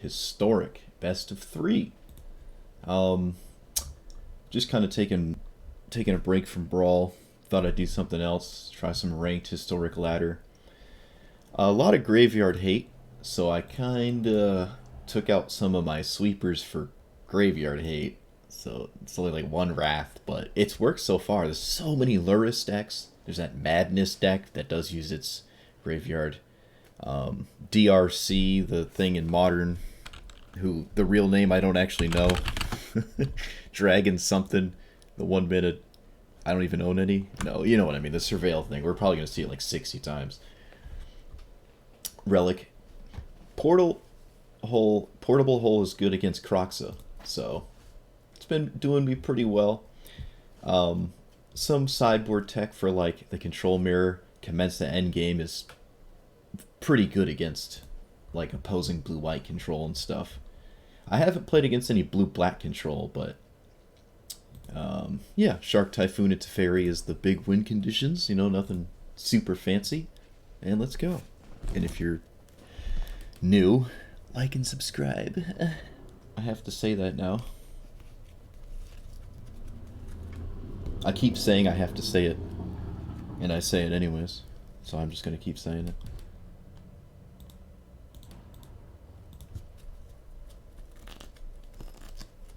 Historic best of three. Um, just kind of taking a break from Brawl. Thought I'd do something else. Try some ranked historic ladder. A lot of graveyard hate, so I kind of took out some of my sweepers for graveyard hate. So it's only like one Wrath, but it's worked so far. There's so many Luris decks. There's that Madness deck that does use its graveyard. DRC, the thing in Modern, who the real name I don't actually know. Dragon something. The 1 minute. I don't even own any. No, you know what I mean. The Surveil thing. We're probably going to see it like 60 times. Relic. Portable hole is good against Croxa. So it's been doing me pretty well. Some sideboard tech for like the control mirror. Commence the end game is pretty good against like opposing blue-white control and stuff. I haven't played against any blue-black control, but yeah, Shark Typhoon at Teferi is the big win conditions. You know, nothing super fancy. And let's go. And if you're new, like and subscribe. I have to say that now. I keep saying I have to say it, and I say it anyways. So I'm just going to keep saying it.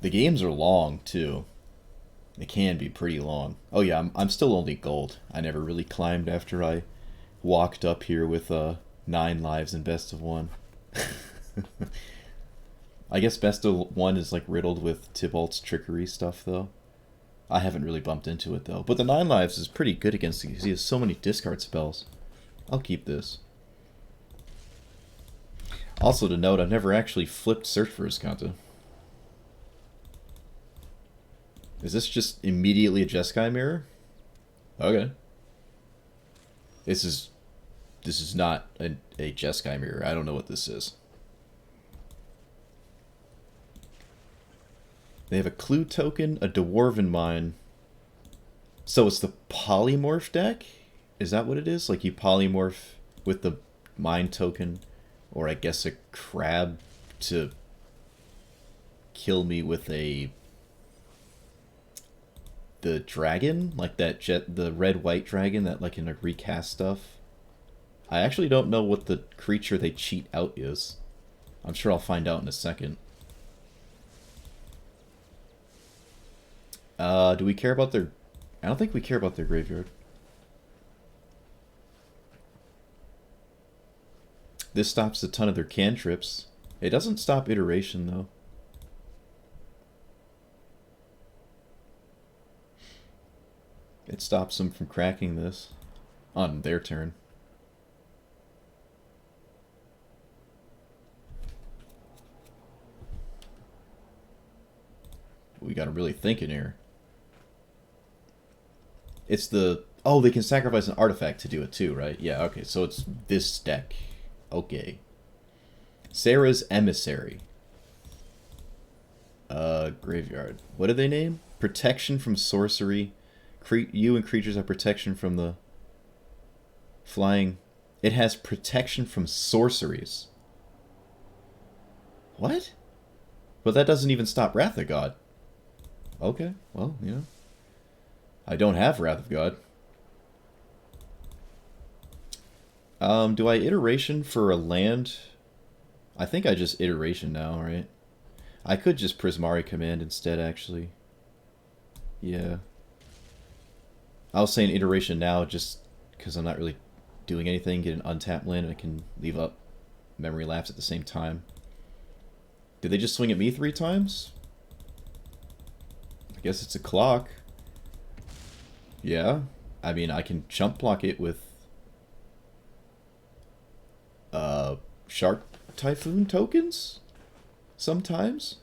The games are long, too. They can be pretty long. Oh yeah, I'm still only gold. I never really climbed after I walked up here with 9 lives and best of 1. I guess best of 1 is like riddled with Tybalt's trickery stuff, though. I haven't really bumped into it, though. But the 9 lives is pretty good against it because he has so many discard spells. I'll keep this. Also to note, I've never actually flipped Search for Azcanta. Is this just immediately a Jeskai mirror? Okay. This is not a Jeskai mirror. I don't know what this is. They have a clue token, a Dwarven Mine. So it's the polymorph deck? Is that what it is? Like you polymorph with the mine token, or I guess a crab to kill me with the dragon, like the red-white dragon that like in a recast stuff. I actually don't know what the creature they cheat out is. I'm sure I'll find out in a second. Do we care about their... I don't think we care about their graveyard. This stops a ton of their cantrips. It doesn't stop iteration, though. It stops them from cracking this on their turn. We gotta really think in here. It's the... Oh, they can sacrifice an artifact to do it too, right? Yeah, okay, so it's this deck. Okay. Sarah's Emissary. Graveyard. What do they name? Protection from sorcery. You and creatures have protection from the flying. It has protection from sorceries. What? But that doesn't even stop Wrath of God. Okay, well, you know. I don't have Wrath of God. Do I iteration for a land? I think I just iteration now, right? I could just Prismari command instead, actually. Yeah. I was saying iteration now just because I'm not really doing anything. Get an untapped land and I can leave up memory lapse at the same time. Did they just swing at me 3 times? I guess it's a clock. Yeah. I mean, I can chump block it with Shark Typhoon tokens? Sometimes?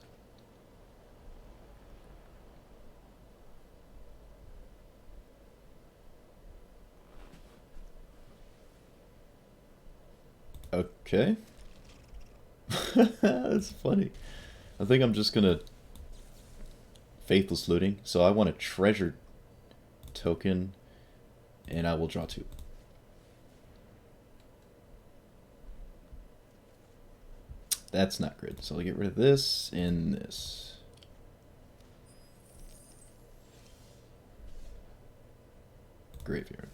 Okay. That's funny. I think I'm just gonna Faithless Looting. So I want a treasure token, and I will draw 2. That's not good. So I'll get rid of this and this. Graveyard.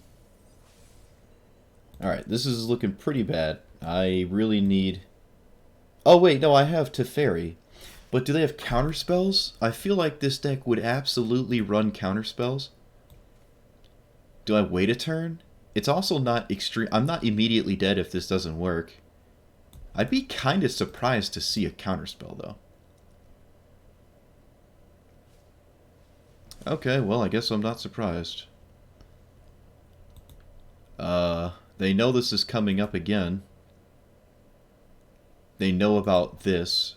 Alright, this is looking pretty bad. I really need... Oh wait, no, I have Teferi. But do they have counterspells? I feel like this deck would absolutely run counterspells. Do I wait a turn? It's also not extreme... I'm not immediately dead if this doesn't work. I'd be kind of surprised to see a counterspell, though. Okay, well, I guess I'm not surprised. They know this is coming up again. They know about this,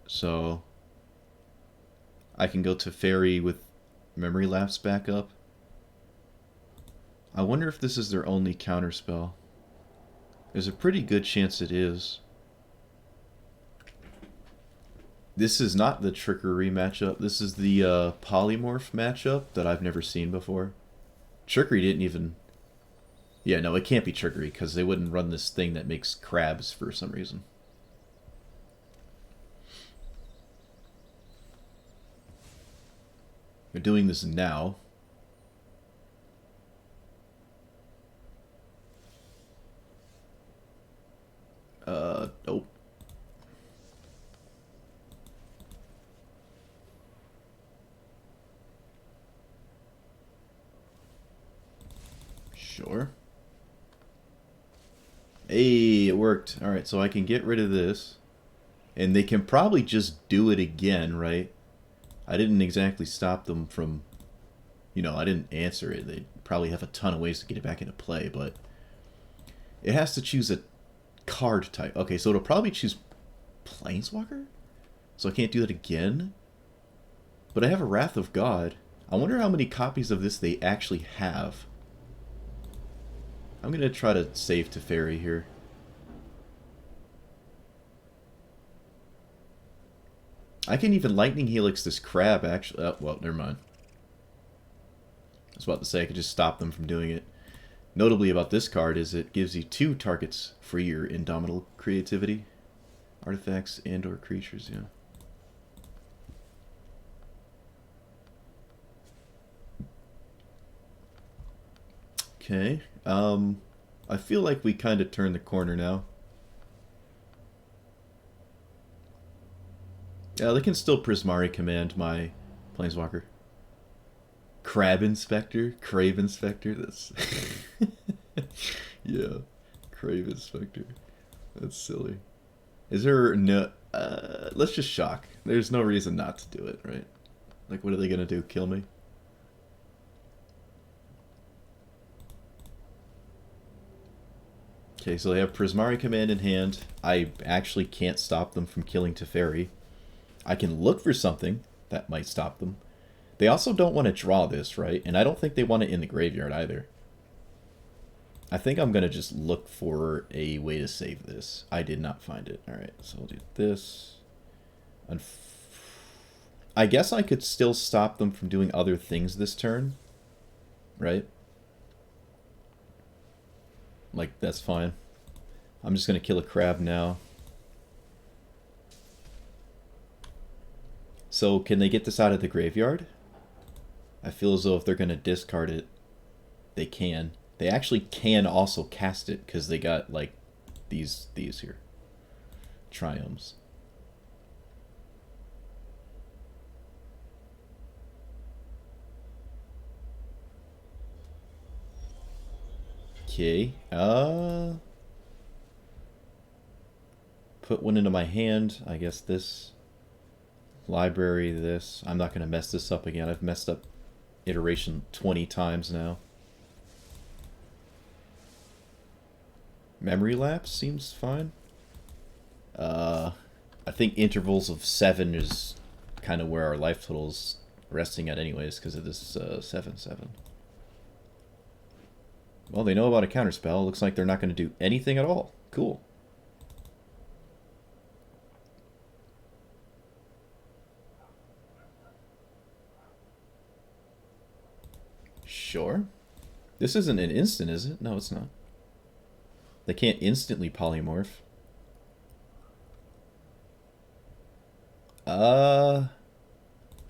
so I can go to Fairy with Memory Lapse back up. I wonder if this is their only counterspell. There's a pretty good chance it is. This is not the Trickery matchup. This is the Polymorph matchup that I've never seen before. Trickery didn't even... Yeah, no, it can't be Trickery, because they wouldn't run this thing that makes crabs for some reason. They're doing this now. Nope. Sure. Hey, it worked. Alright, so I can get rid of this. And they can probably just do it again, right? I didn't exactly stop them from... You know, I didn't answer it. They probably have a ton of ways to get it back into play, but... It has to choose a card type. Okay, so it'll probably choose Planeswalker? So I can't do that again? But I have a Wrath of God. I wonder how many copies of this they actually have. I'm going to try to save Teferi here. I can even Lightning Helix this crab, actually. Oh, well, never mind. I was about to say I could just stop them from doing it. Notably about this card is it gives you 2 targets for your Indomitable Creativity. Artifacts and or creatures, yeah. Okay. I feel like we kind of turned the corner now. Yeah, they can still Prismari command my Planeswalker. Crab Inspector? Crave Inspector? That's... yeah. Crave Inspector. That's silly. Is there no... let's just shock. There's no reason not to do it, right? Like, what are they gonna do? Kill me? Okay, so they have Prismari command in hand. I actually can't stop them from killing Teferi. I can look for something that might stop them. They also don't want to draw this, right? And I don't think they want it in the graveyard either. I think I'm going to just look for a way to save this. I did not find it. Alright, so I'll do this. I guess I could still stop them from doing other things this turn. Right? Like, that's fine. I'm just going to kill a crab now. So, can they get this out of the graveyard? I feel as though if they're going to discard it, they can. They actually can also cast it, because they got, like, these here. Triomes. Okay. Put one into my hand. I guess this. Library this. I'm not going to mess this up again. I've messed up iteration 20 times now. Memory lapse seems fine. I think intervals of 7 is kind of where our life total's resting at anyways because of this 7/7. Well, they know about a counterspell. Looks like they're not going to do anything at all. Cool. Sure. This isn't an instant, is it? No, it's not. They can't instantly polymorph. Uh,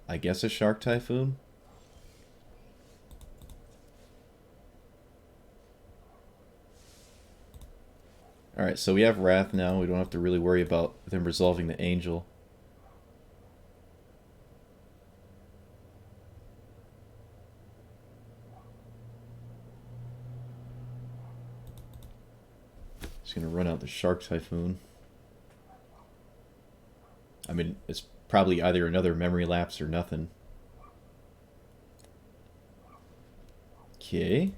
I guess a Shark Typhoon. Alright, so we have Wrath now. We don't have to really worry about them resolving the Angel. Just gonna run out the Shark Typhoon. I mean, it's probably either another memory lapse or nothing. Okay.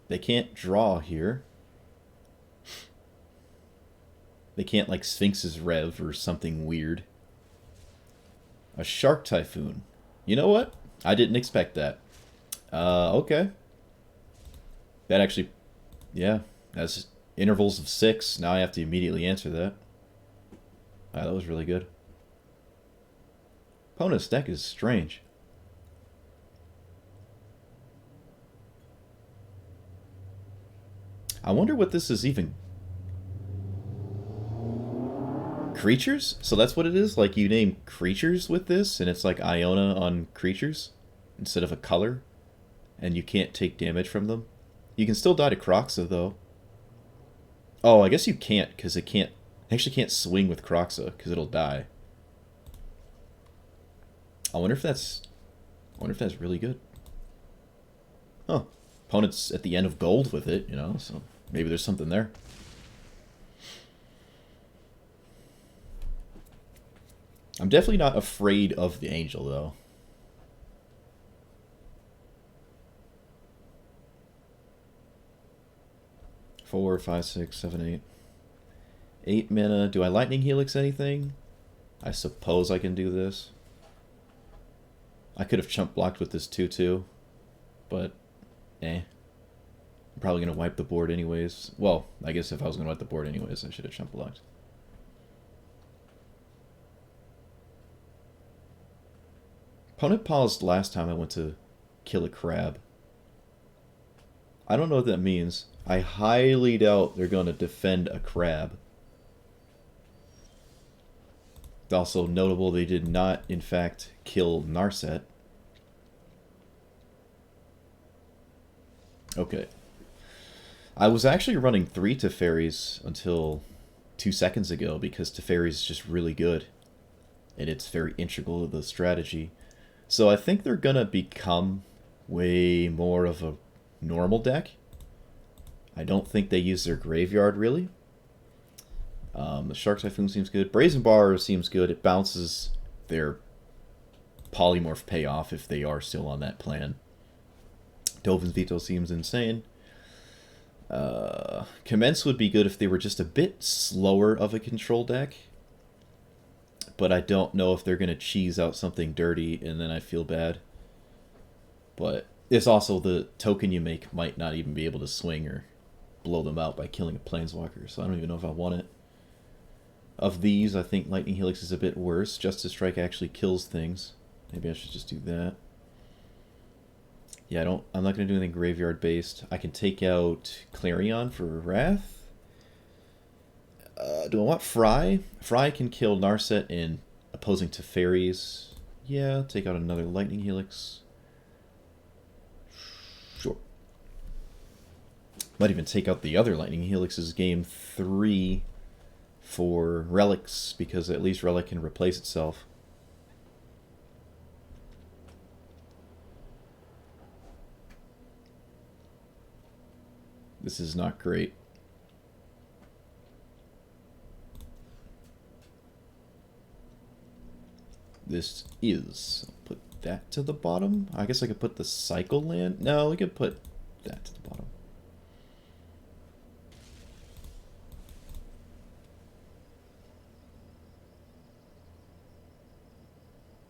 They can't draw here. They can't, like, Sphinx's Rev or something weird. A Shark Typhoon. You know what? I didn't expect that. Okay. That actually... Yeah. That's intervals of 6. Now I have to immediately answer that. Wow, that was really good. Opponent's deck is strange. I wonder what this is even... Creatures? So that's what it is? Like, you name creatures with this, and it's like Iona on creatures instead of a color, and you can't take damage from them? You can still die to Kroxa, though. Oh, I guess you can't, because it can't... actually can't swing with Kroxa, because it'll die. I wonder if that's really good. Huh. Opponent's at the end of gold with it, you know, so maybe there's something there. I'm definitely not afraid of the Angel, though. Four, 5, 6, 7, 8. 8 mana. Do I Lightning Helix anything? I suppose I can do this. I could have chump blocked with this 2/2, but eh. I'm probably going to wipe the board anyways. Well, I guess if I was going to wipe the board anyways, I should have chump blocked. Opponent paused last time I went to kill a crab. I don't know what that means. I highly doubt they're going to defend a crab. It's also notable they did not, in fact, kill Narset. Okay. I was actually running 3 Teferis until 2 seconds ago because Teferi is just really good. And it's very integral to the strategy. So I think they're going to become way more of a normal deck. I don't think they use their graveyard, really. The Shark Typhoon seems good. Brazen Bar seems good. It bounces their polymorph payoff if they are still on that plan. Dovin's Veto seems insane. Commence would be good if they were just a bit slower of a control deck. But I don't know if they're going to cheese out something dirty and then I feel bad. But it's also the token you make might not even be able to swing or blow them out by killing a Planeswalker. So I don't even know if I want it. Of these, I think Lightning Helix is a bit worse. Justice Strike actually kills things. Maybe I should just do that. Yeah, I'm not going to do anything graveyard based. I can take out Clarion for Wrath. Do I want Fry? Fry can kill Narset and opposing Teferis. Yeah, take out another Lightning Helix. Sure. Might even take out the other Lightning Helix's game 3 for Relics, because at least Relic can replace itself. This is not great. This is... I'll put that to the bottom. I guess I could put the Cycle Land. No, we could put that to the bottom.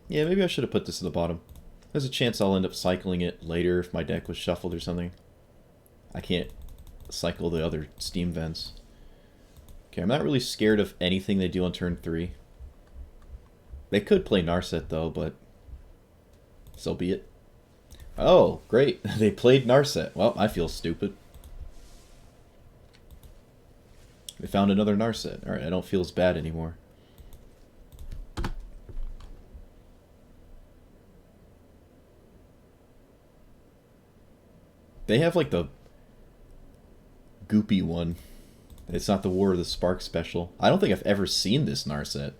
Yeah, maybe I should have put this to the bottom. There's a chance I'll end up cycling it later if my deck was shuffled or something. I can't cycle the other Steam Vents. Okay, I'm not really scared of anything they do on turn 3. They could play Narset, though, but so be it. Oh, great. They played Narset. Well, I feel stupid. found another Narset. Alright, I don't feel as bad anymore. They have like the goopy one. It's not the War of the Spark special. I don't think I've ever seen this Narset.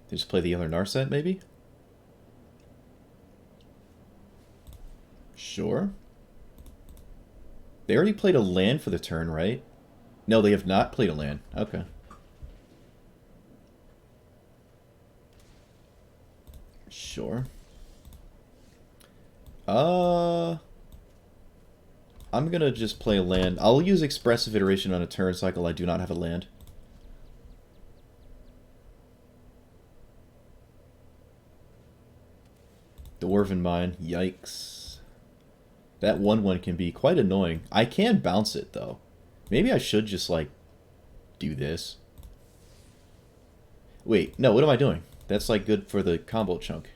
They just play the other Narset, maybe? Sure. They already played a land for the turn, right? No, they have not played a land. Okay. Sure. I'm gonna just play a land. I'll use Expressive Iteration on a turn cycle. I do not have a land. Dwarven Mine. Yikes. That 1/1 can be quite annoying. I can bounce it, though. Maybe I should just, like, do this. Wait, no, what am I doing? That's, like, good for the combo chunk.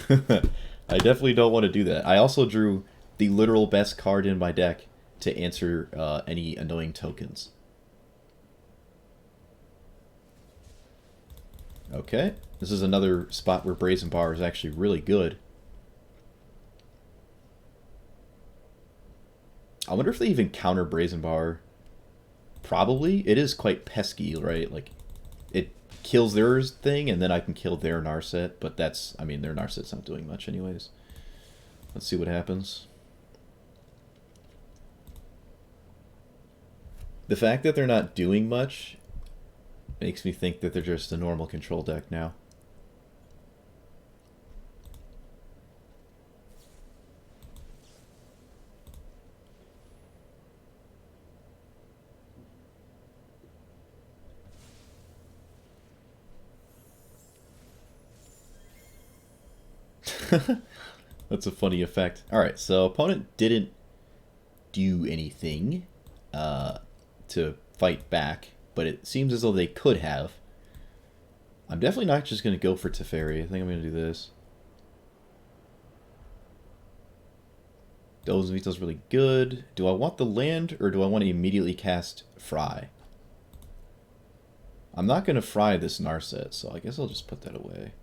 I definitely don't want to do that. I also drew the literal best card in my deck to answer any annoying tokens. Okay, this is another spot where Brazen Bar is actually really good. I wonder if they even counter Brazen Bar. Probably. It is quite pesky, right? Like, it kills their thing, and then I can kill their Narset, but that's, I mean, their Narset's not doing much anyways. Let's see what happens. The fact that they're not doing much makes me think that they're just a normal control deck now. That's a funny effect. Alright, so opponent didn't do anything to fight back, but it seems as though they could have. I'm definitely not just going to go for Teferi. I think I'm going to do this. Dozen Vito's really good. Do I want the land, or do I want to immediately cast Fry? I'm not going to Fry this Narset, so I guess I'll just put that away.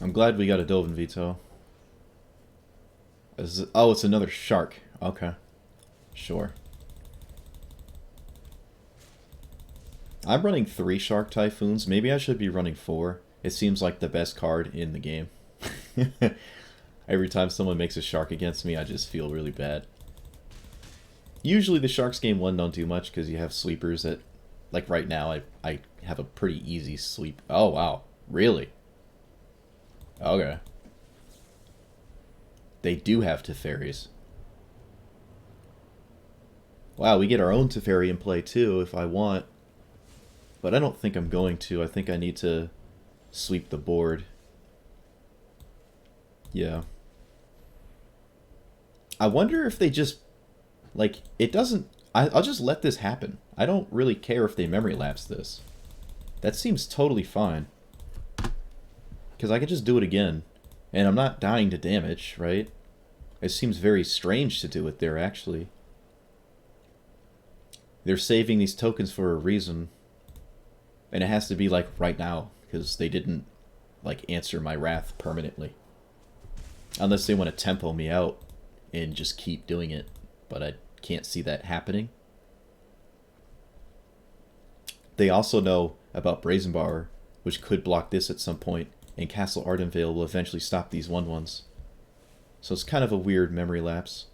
I'm glad we got a Dovin Veto. Oh, it's another shark. Okay. Sure. I'm running 3 Shark Typhoons. Maybe I should be running 4. It seems like the best card in the game. Every time someone makes a shark against me, I just feel really bad. Usually the Sharks game 1 don't do much because you have sweepers that... Like right now, I have a pretty easy sweep. Oh, wow. Really? Okay. They do have Teferis. Wow, we get our own Teferi in play too if I want. But I don't think I'm going to. I think I need to sweep the board. Yeah. I wonder if they just... Like, it doesn't... I'll just let this happen. I don't really care if they memory lapse this. That seems totally fine. Because I could just do it again. And I'm not dying to damage, right? It seems very strange to do it there, actually. They're saving these tokens for a reason. And it has to be, like, right now. Because they didn't, like, answer my wrath permanently. Unless they want to tempo me out and just keep doing it. But I can't see that happening. They also know about Brazen Bar, which could block this at some point. And Castle Ardenvale will eventually stop these 1/1s. So it's kind of a weird memory lapse.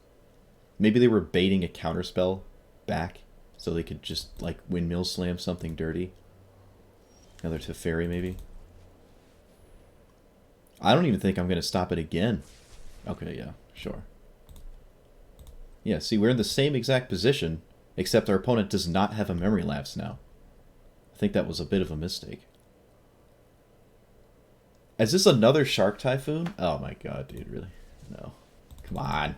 Maybe they were baiting a counterspell back so they could just, like, windmill slam something dirty. Another Teferi, maybe. I don't even think I'm going to stop it again. Okay, yeah, sure. Yeah, see, we're in the same exact position, except our opponent does not have a memory lapse now. I think that was a bit of a mistake. Is this another Shark Typhoon? Oh my god, dude, really? No. Come on.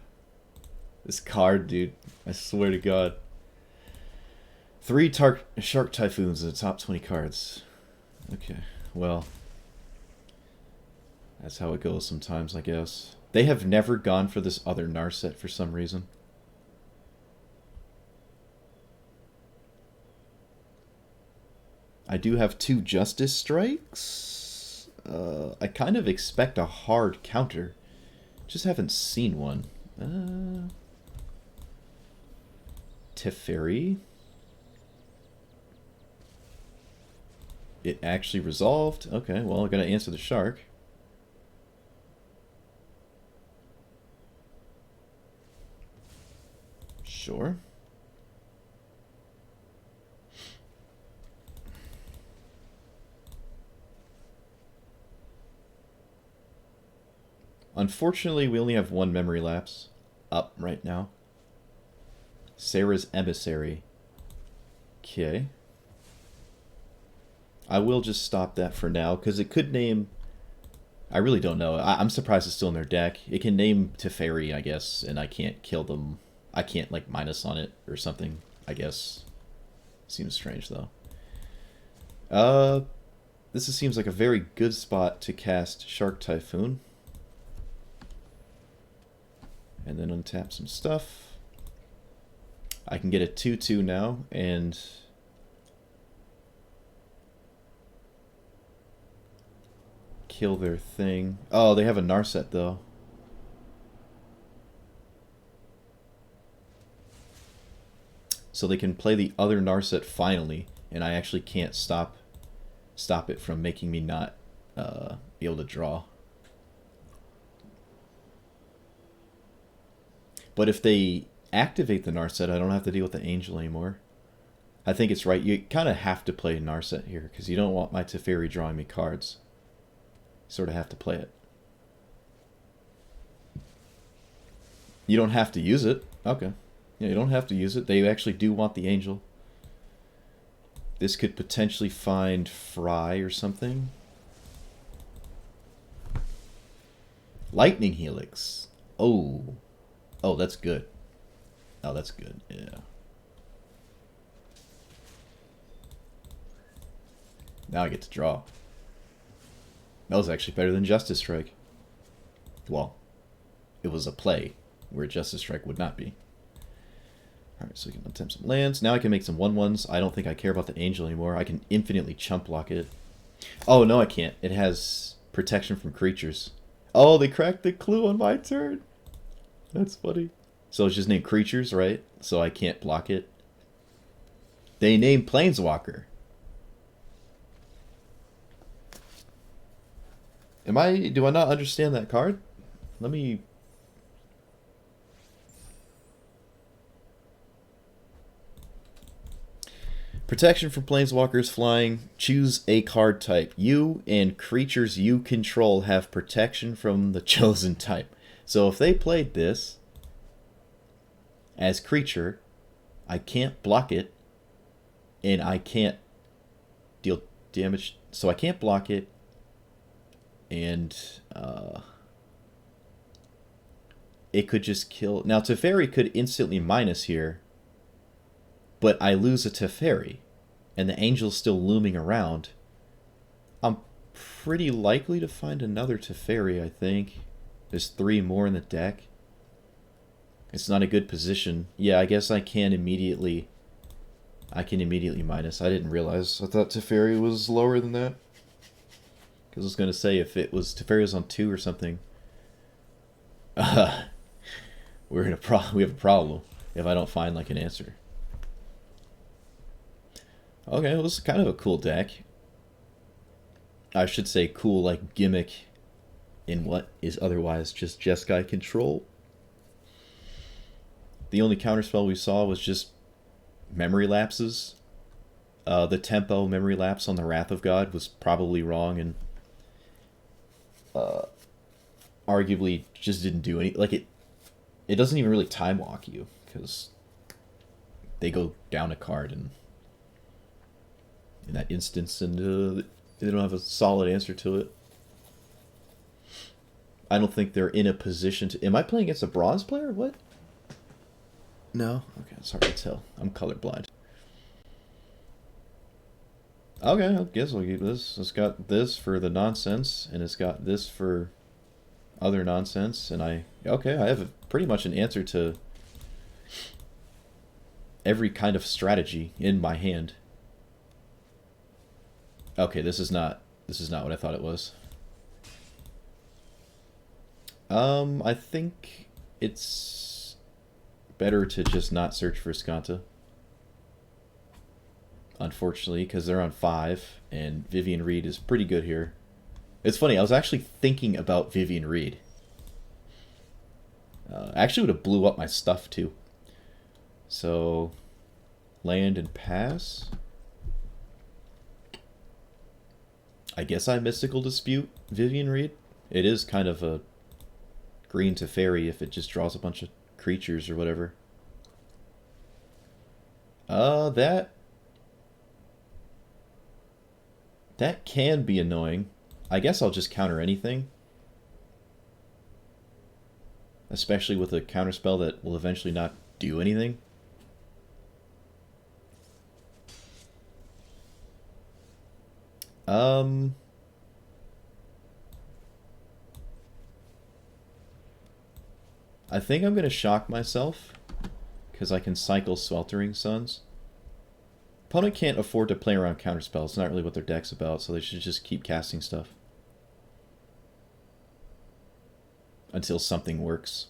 This card, dude. I swear to god. 3 Shark Typhoons in the top 20 cards. Okay, well. That's how it goes sometimes, I guess. They have never gone for this other Narset for some reason. I do have 2 Justice Strikes. I kind of expect a hard counter. Just haven't seen one. Teferi. It actually resolved. Okay, well, I gotta answer the shark. Sure. Unfortunately, we only have 1 memory lapse up right now. Sarah's Emissary. Okay. I will just stop that for now, because it could name... I really don't know. I'm surprised it's still in their deck. It can name Teferi, I guess, and I can't kill them. I can't, like, minus on it or something, I guess. Seems strange, though. This seems like a very good spot to cast Shark Typhoon. And then untap some stuff. I can get a 2/2 now, and... kill their thing. Oh, they have a Narset, though. So they can play the other Narset finally, and I actually can't stop it from making me not be able to draw. But if they activate the Narset, I don't have to deal with the Angel anymore. I think it's right. You kind of have to play Narset here, because you don't want my Teferi drawing me cards. You sort of have to play it. You don't have to use it. Okay. Yeah, you don't have to use it. They actually do want the Angel. This could potentially find Fry or something. Lightning Helix. Oh. Oh, that's good. Oh, that's good. Yeah. Now I get to draw. That was actually better than Justice Strike. Well, it was a play where Justice Strike would not be. Alright, so we can attempt some lands. Now I can make some 1/1s. I don't think I care about the Angel anymore. I can infinitely chump block it. Oh, no, I can't. It has protection from creatures. Oh, they cracked the clue on my turn. That's funny. So it's just named Creatures, right? So I can't block it. They named Planeswalker. Do I not understand that card? Let me... Protection from Planeswalkers flying. Choose a card type. You and creatures you control have protection from the chosen type. So if they played this as creature, I can't block it, and I can't deal damage. So I can't block it, and it could just kill. Now Teferi could instantly minus here, but I lose a Teferi, and the Angel's still looming around. I'm pretty likely to find another Teferi, I think. There's 3 more in the deck. It's not a good position. Yeah, I guess I can immediately minus. I didn't realize. I thought Teferi was lower than that. Because I was going to say, if it was Teferi was on 2 or something, we have a problem if I don't find like an answer. Okay, well, this is kind of a cool deck. I should say cool, like, gimmick in what is otherwise just Jeskai control. The only counterspell we saw was just memory lapses. The tempo memory lapse on the Wrath of God was probably wrong, and arguably just didn't do any... Like, it doesn't even really time walk you, because they go down a card and in that instance, and they don't have a solid answer to it. I don't think they're in a position to... Am I playing against a bronze player? What? No? Okay, it's hard to tell. I'm colorblind. Okay, I guess I'll keep this. It's got this for the nonsense, and it's got this for other nonsense, and I have pretty much an answer to every kind of strategy in my hand. Okay, this is not what I thought it was. I think it's better to just not search for Skanta. Unfortunately, because they're on 5, and Vivian Reed is pretty good here. It's funny, I was actually thinking about Vivian Reed. Actually would have blew up my stuff, too. So, land and pass. I guess I Mystical Dispute Vivian Reed. It is kind of a green to fairy if it just draws a bunch of creatures or whatever. That can be annoying. I guess I'll just counter anything. Especially with a counterspell that will eventually not do anything. I think I'm going to shock myself, because I can cycle Sweltering Suns. Opponent can't afford to play around counterspells. It's not really what their deck's about, so they should just keep casting stuff. Until something works.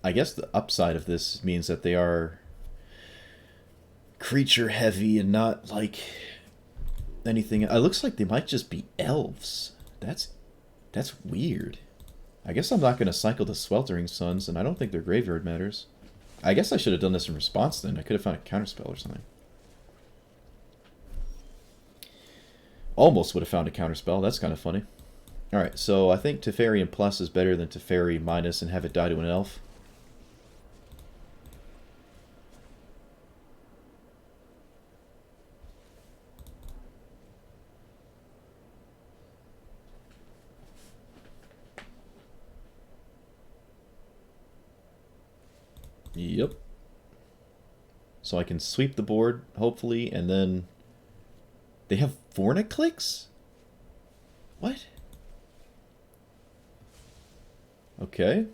I guess the upside of this means that they are creature heavy and not like anything. It looks like they might just be elves. That's weird. I guess I'm not going to cycle the Sweltering Suns, and I don't think their graveyard matters. I guess I should have done this in response then. I could have found a counterspell or something. Almost would have found a counterspell. That's kind of funny. Alright, so I think Teferi and Plus is better than Teferi minus and have it die to an elf. Yep. So I can sweep the board, hopefully, and then... They have Vorniclix? What? Okay.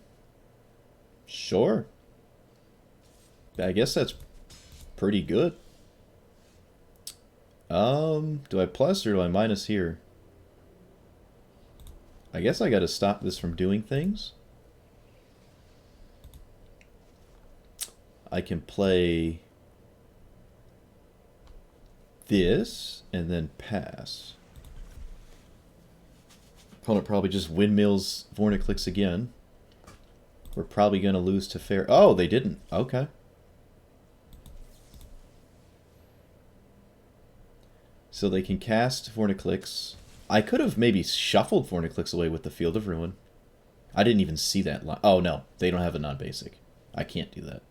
Sure. I guess that's pretty good. Do I plus or do I minus here? I guess I gotta stop this from doing things. I can play this and then pass. Opponent probably just windmills Vorniclix again. We're probably going to lose to fair. Oh, they didn't. Okay. So they can cast Vorniclix. I could have maybe shuffled Vorniclix away with the Field of Ruin. I didn't even see that line. Oh, no. They don't have a non-basic. I can't do that.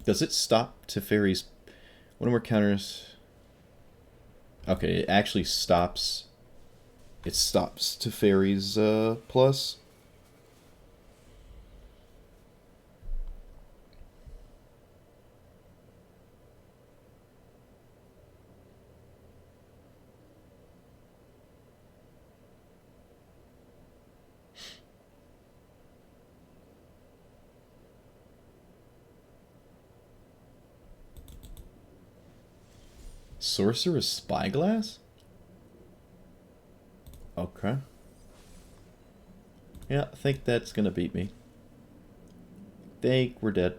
Does it stop Teferi's... One more counters... Okay, it actually stops... It stops Teferi's plus. Sorcerer's Spyglass? Okay. Yeah, I think that's gonna beat me. Think we're dead.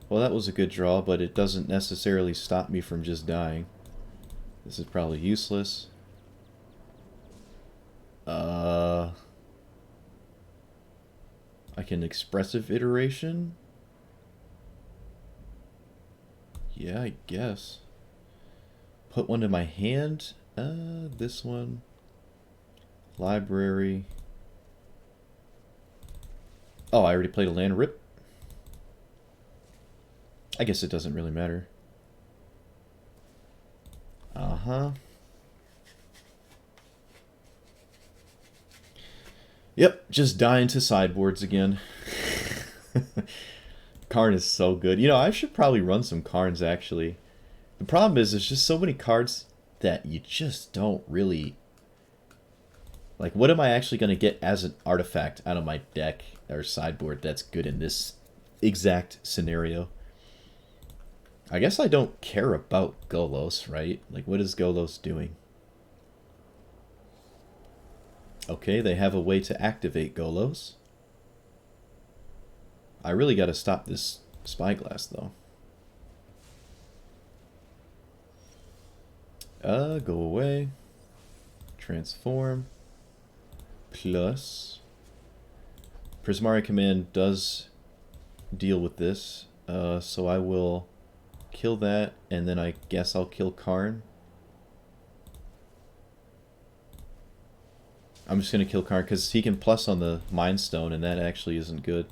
Well, that was a good draw, but it doesn't necessarily stop me from just dying. This is probably useless. I can Expressive Iteration? Yeah, I guess. Put one in my hand. This one. Library. Oh, I already played a land. Rip. I guess it doesn't really matter. Uh-huh. Yep, just dying to sideboards again. Karn is so good. You know, I should probably run some Karns, actually. The problem is there's just so many cards that you just don't really... Like, what am I actually going to get as an artifact out of my deck or sideboard that's good in this exact scenario? I guess I don't care about Golos, right? Like, what is Golos doing? Okay, they have a way to activate Golos. I really got to stop this Spyglass, though. Go away. Transform. Plus. Prismari Command does deal with this. So I will kill that, and then I guess I'll kill Karn. I'm just going to kill Karn because he can plus on the Mind Stone, and that actually isn't good.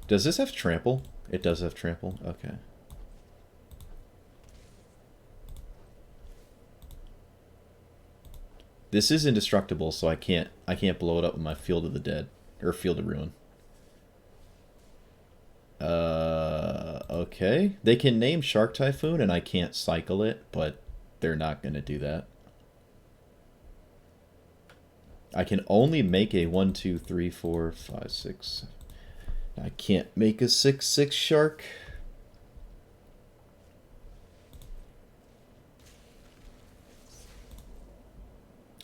Does this have trample? It does have trample. Okay. This is indestructible, so I can't blow it up with my Field of the Dead or Field of Ruin. Okay. They can name Shark Typhoon, and I can't cycle it, but they're not going to do that. I can only make a 1, 2, 3, 4, 5, 6. I can't make a 6/6 shark.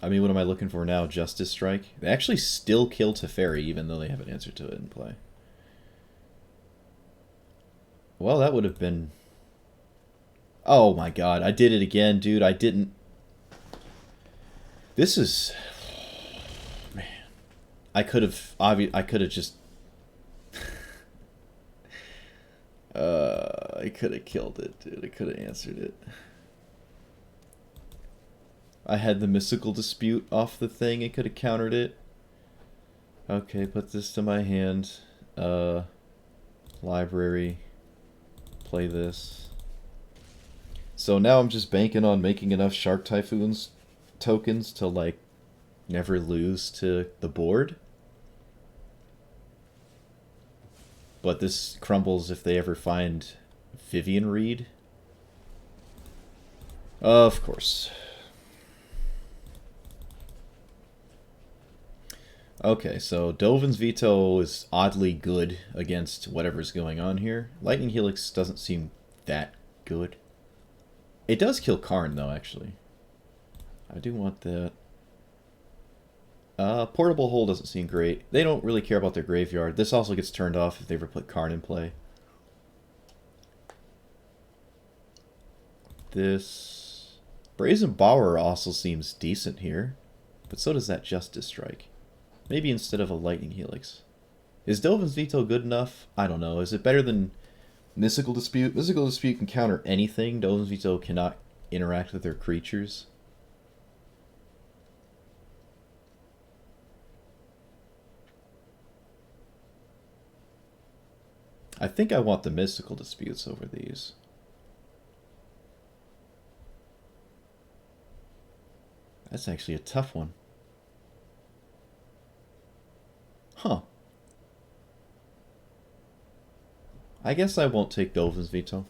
I mean, what am I looking for now? Justice Strike? They actually still kill Teferi, even though they have an answer to it in play. Well, that would have been... Oh my god, I did it again, dude. I didn't... This is... Man. I could have just... I could have killed it, dude. I could have answered it. I had the Mystical Dispute off the thing. It could have countered it. Okay, put this to my hand. Library. Play this. So now I'm just banking on making enough Shark Typhoons tokens to, like, never lose to the board. But this crumbles if they ever find Vivian Reed. Of course. Okay, so Dovin's Veto is oddly good against whatever's going on here. Lightning Helix doesn't seem that good. It does kill Karn, though, actually. I do want that. Portable Hole doesn't seem great. They don't really care about their graveyard. This also gets turned off if they ever put Karn in play. This... Brazen Bower also seems decent here. But so does that Justice Strike. Maybe instead of a Lightning Helix. Is Dovin's Veto good enough? I don't know. Is it better than Mystical Dispute? Mystical Dispute can counter anything. Dovin's Veto cannot interact with their creatures. I think I want the Mystical Disputes over these. That's actually a tough one. Huh. I guess I won't take Dovin's Veto.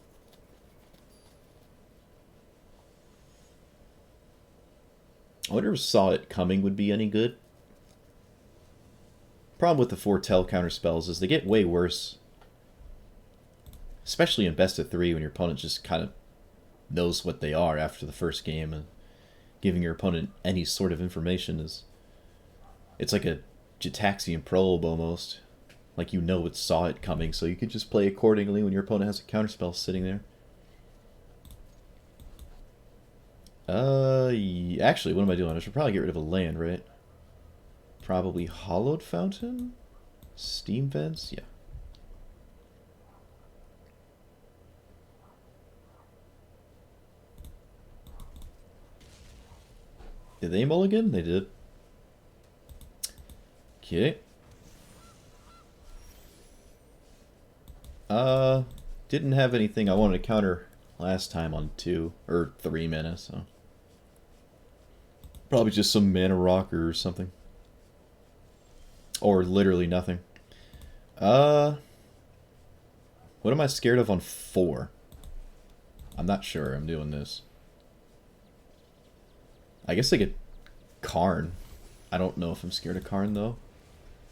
I wonder if Saw It Coming would be any good. Problem with the Foretell counter spells is they get way worse. Especially in best of 3 when your opponent just kind of knows what they are after the first game, and giving your opponent any sort of information is... It's like a Gitaxian probe almost. Like you know it saw it coming, so you can just play accordingly when your opponent has a counterspell sitting there. Actually, what am I doing? I should probably get rid of a land, right? Probably Hollowed Fountain? Steam Vents? Yeah. Did they mulligan? They did. Okay. Didn't have anything I wanted to counter last time on 2 or 3 mana, so probably just some mana rock or something. Or literally nothing. What am I scared of on 4? I'm not sure I'm doing this. I guess I get Karn. I don't know if I'm scared of Karn, though.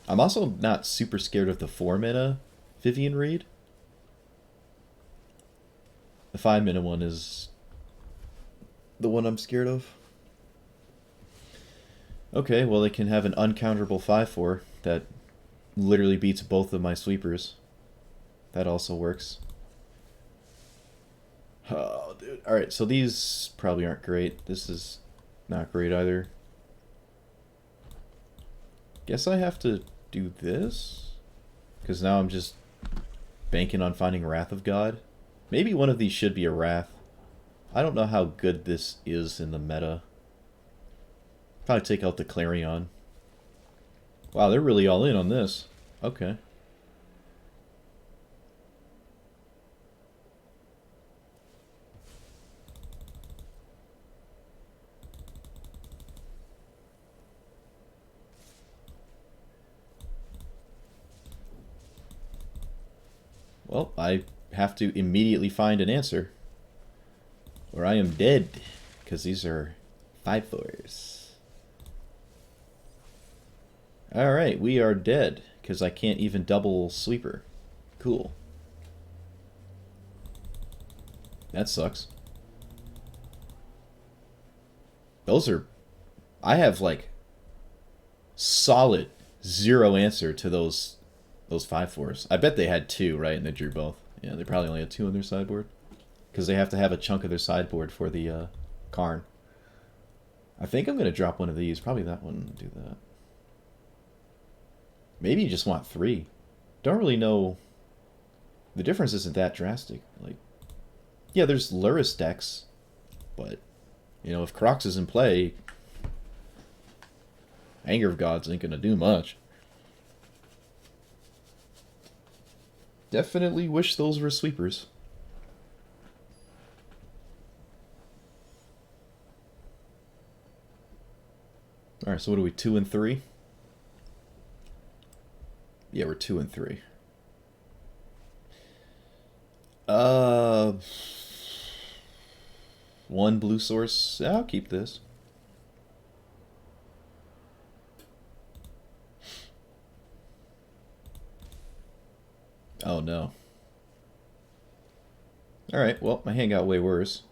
I'm also not super scared of the 4-mana Vivian Reed. The 5-mana one is the one I'm scared of. Okay, well, they can have an uncounterable 5/4 that literally beats both of my sweepers. That also works. Oh, dude. Alright, so these probably aren't great. This is not great either. Guess I have to do this? Because now I'm just banking on finding Wrath of God. Maybe one of these should be a Wrath. I don't know how good this is in the meta. Probably take out the Clarion. Wow, they're really all in on this. Okay. Well, I have to immediately find an answer. Or I am dead. Because these are 5/4s. Alright, we are dead. Because I can't even double sweeper. Cool. That sucks. Those are... I have, like, solid 0 answer to those 5/4s. I bet they had 2, right? And they drew both. Yeah, they probably only had 2 on their sideboard. Because they have to have a chunk of their sideboard for the Karn. I think I'm going to drop one of these. Probably that one. Do that. Maybe you just want 3. Don't really know. The difference isn't that drastic. Like, yeah, there's Luris decks. But, you know, if Crocs is in play, Anger of Gods ain't going to do much. Definitely wish those were sweepers. Alright, so what are we, 2 and 3? Yeah, we're 2 and 3. One blue source. I'll keep this. Oh no. Alright, well, my hand got way worse.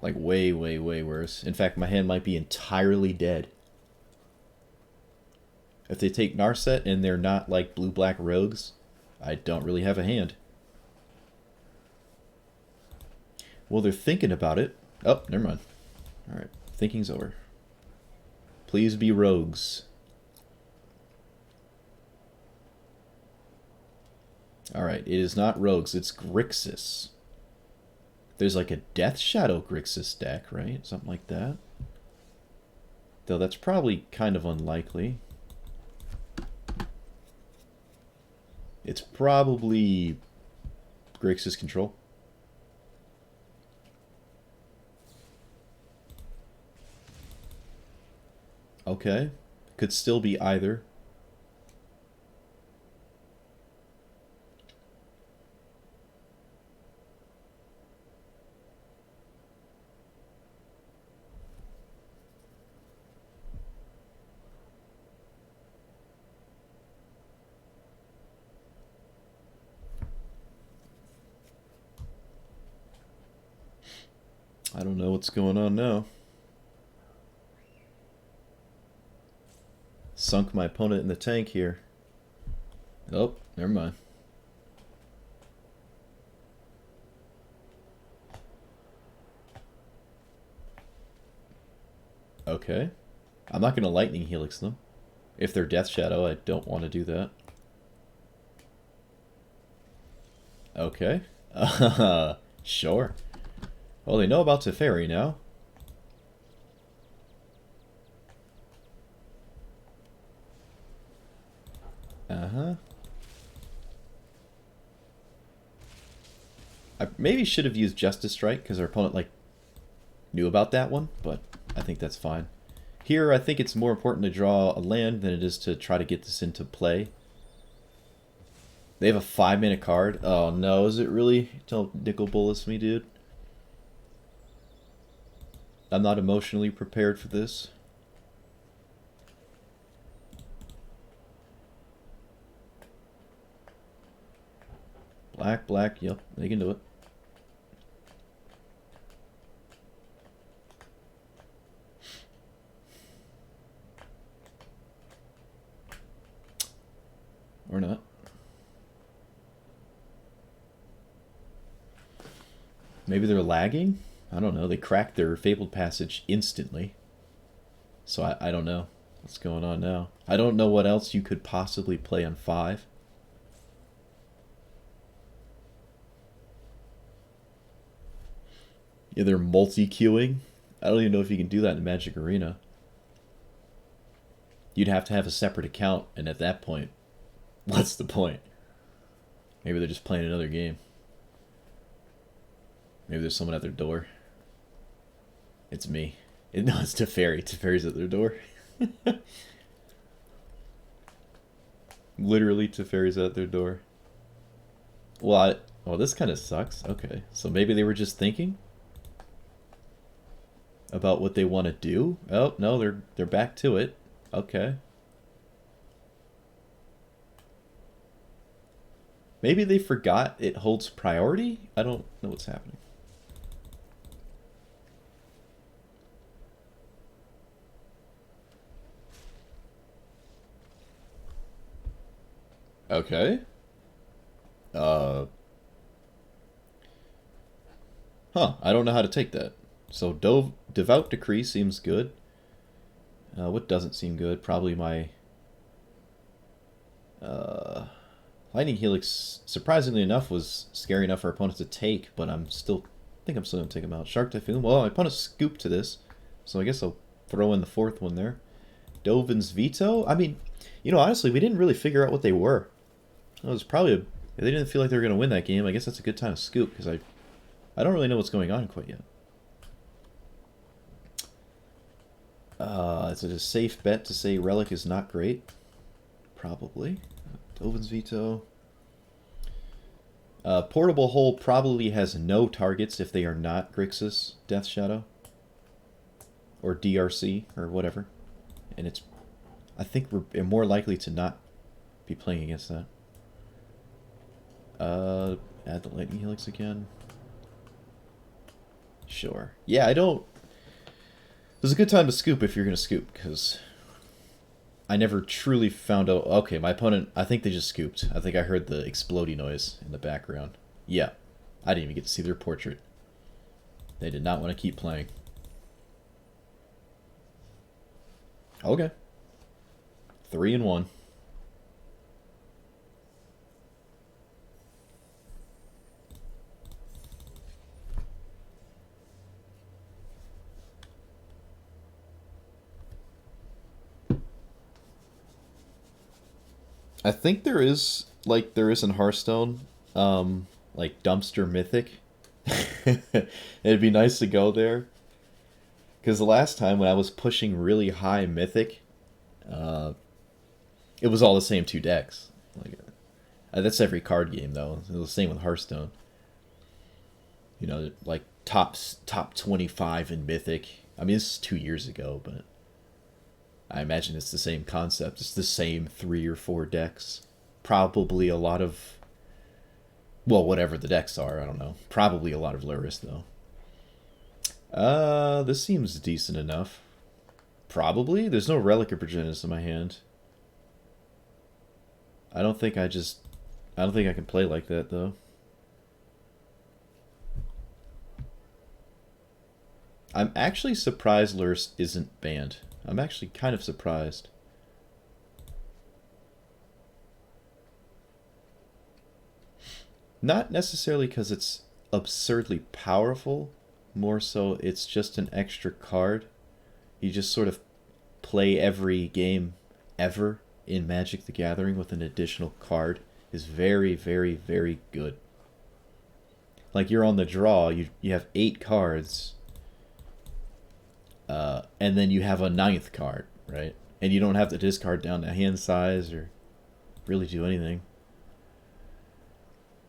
Like, way, way, way worse. In fact, my hand might be entirely dead. If they take Narset and they're not, like, blue-black rogues, I don't really have a hand. Well, they're thinking about it. Oh, never mind. Alright, thinking's over. Please be rogues. Alright, it is not rogues, it's Grixis. There's like a Death Shadow Grixis deck, right? Something like that. Though that's probably kind of unlikely. It's probably Grixis control. Okay. Could still be either. I don't know what's going on now. Sunk my opponent in the tank here. Oh, never mind. Okay. I'm not going to Lightning Helix them. If they're Death Shadow, I don't want to do that. Okay. Sure. Well, they know about Teferi now. Uh-huh. I maybe should have used Justice Strike, because our opponent, like, knew about that one, but I think that's fine. Here, I think it's more important to draw a land than it is to try to get this into play. They have a 5-mana card. Oh no, is it really? Don't nickel bullets me, dude. I'm not emotionally prepared for this. Black, black, yep, they can do it. Or not. Maybe they're lagging? I don't know. They cracked their Fabled Passage instantly. So I don't know what's going on now. I don't know what else you could possibly play on 5. Yeah, they're multi-queuing. I don't even know if you can do that in Magic Arena. You'd have to have a separate account, and at that point, what's the point? Maybe they're just playing another game. Maybe there's someone at their door. It's me. No, it's Teferi. Teferi's at their door. Literally, Teferi's at their door. Well, oh, this kind of sucks. Okay, so maybe they were just thinking about what they want to do. Oh no, they're back to it. Okay. Maybe they forgot it holds priority? I don't know what's happening. Okay. Huh, I don't know how to take that. So Devout Decree seems good. What doesn't seem good? Probably my Lightning Helix, surprisingly enough, was scary enough for opponents to take, but I think I'm still going to take him out. Shark Typhoon, well, my opponent scooped to this, so I guess I'll throw in the 4th one there. Dovin's Veto? I mean, honestly, we didn't really figure out what they were. It was probably if they didn't feel like they were going to win that game, I guess that's a good time to scoop, because I don't really know what's going on quite yet. Is it a safe bet to say Relic is not great? Probably. Dovin's Veto. Portable Hole probably has no targets if they are not Grixis, Death Shadow, or DRC, or whatever. And I think we're more likely to not be playing against that. Add the Lightning Helix again. Sure. Yeah, I don't... This is a good time to scoop if you're going to scoop, because I never truly found out... Okay, my opponent, I think they just scooped. I think I heard the exploding noise in the background. Yeah, I didn't even get to see their portrait. They did not want to keep playing. Okay. 3-1. I think there is, like there is in Hearthstone, like Dumpster Mythic. It'd be nice to go there. Because the last time when I was pushing really high Mythic, it was all the same 2 decks. Like, that's every card game, though. It was the same with Hearthstone. Like top 25 in Mythic. I mean, this is 2 years ago, but I imagine it's the same concept. It's the same 3 or 4 decks. Probably a lot of... Well, whatever the decks are, I don't know. Probably a lot of Lurrus, though. This seems decent enough. Probably? There's no Relic of Progenitus in my hand. I don't think I can play like that, though. I'm actually surprised Lurrus isn't banned. I'm actually kind of surprised. Not necessarily because it's absurdly powerful, more so it's just an extra card. You just sort of play every game ever in Magic the Gathering with an additional card is very, very, very good. Like, you're on the draw, you have 8 cards. And then you have a ninth card, right? And you don't have to discard down to hand size or really do anything.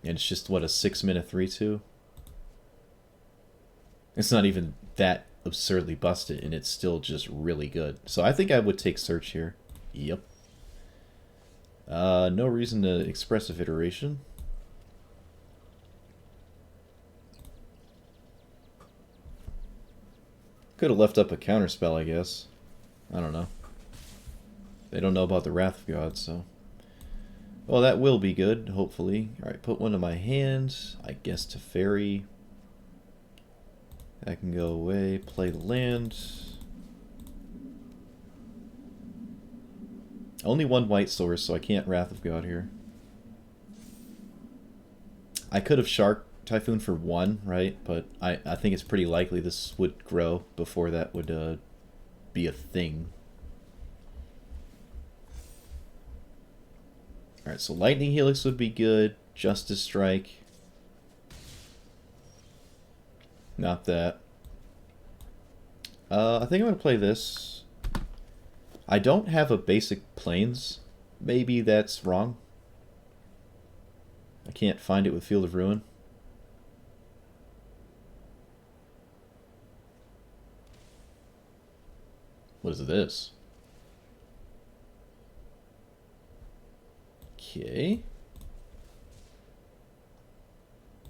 And it's just, what, a 6-mana 3/2? It's not even that absurdly busted, and it's still just really good. So I think I would take Search here. Yep. No reason to Expressive Iteration. Could have left up a counterspell, I guess. I don't know. They don't know about the Wrath of God, so... Well, that will be good, hopefully. Alright, put one in my hand. I guess to Fairy. That can go away. Play the land. Only one white source, so I can't Wrath of God here. I could have Shark Typhoon for 1, right? But I think it's pretty likely this would grow before that would be a thing. Alright, so Lightning Helix would be good. Justice Strike. Not that. I think I'm going to play this. I don't have a basic Plains. Maybe that's wrong. I can't find it with Field of Ruin. What is this? Okay.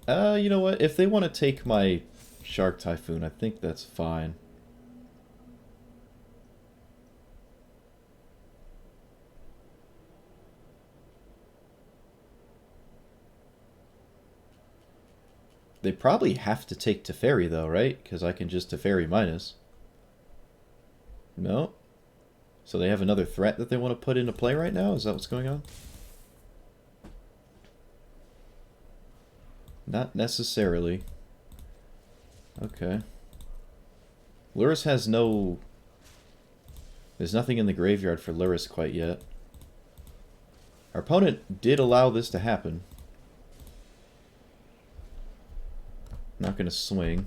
You know what? If they want to take my Shark Typhoon, I think that's fine. They probably have to take Teferi though, right? Because I can just Teferi minus. No? So they have another threat that they want to put into play right now? Is that what's going on? Not necessarily. Okay. Lurrus has no... There's nothing in the graveyard for Lurrus quite yet. Our opponent did allow this to happen. Not going to swing.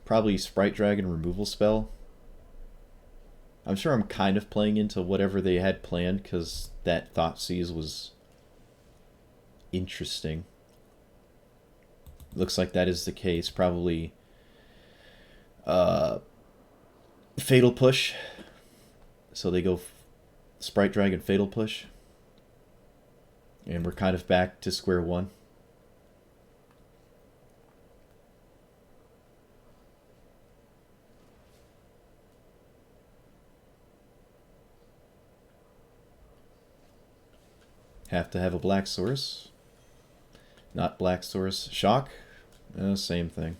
Probably Sprite Dragon removal spell. I'm sure I'm kind of playing into whatever they had planned because that Thoughtseize was interesting. Looks like that is the case. Probably Fatal Push. So they go Sprite Dragon Fatal Push. And we're kind of back to square one. Have to have a black source. Not black source. Shock. Same thing.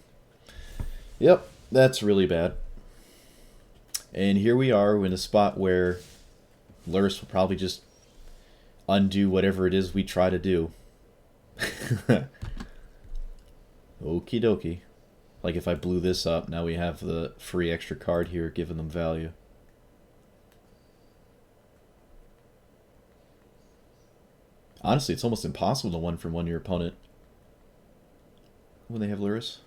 Yep, that's really bad. And here we are in a spot where Lurrus will probably just undo whatever it is we try to do. Okie dokie. Like if I blew this up, now we have the free extra card here giving them value. Honestly, it's almost impossible to one from one your opponent when they have Lurrus.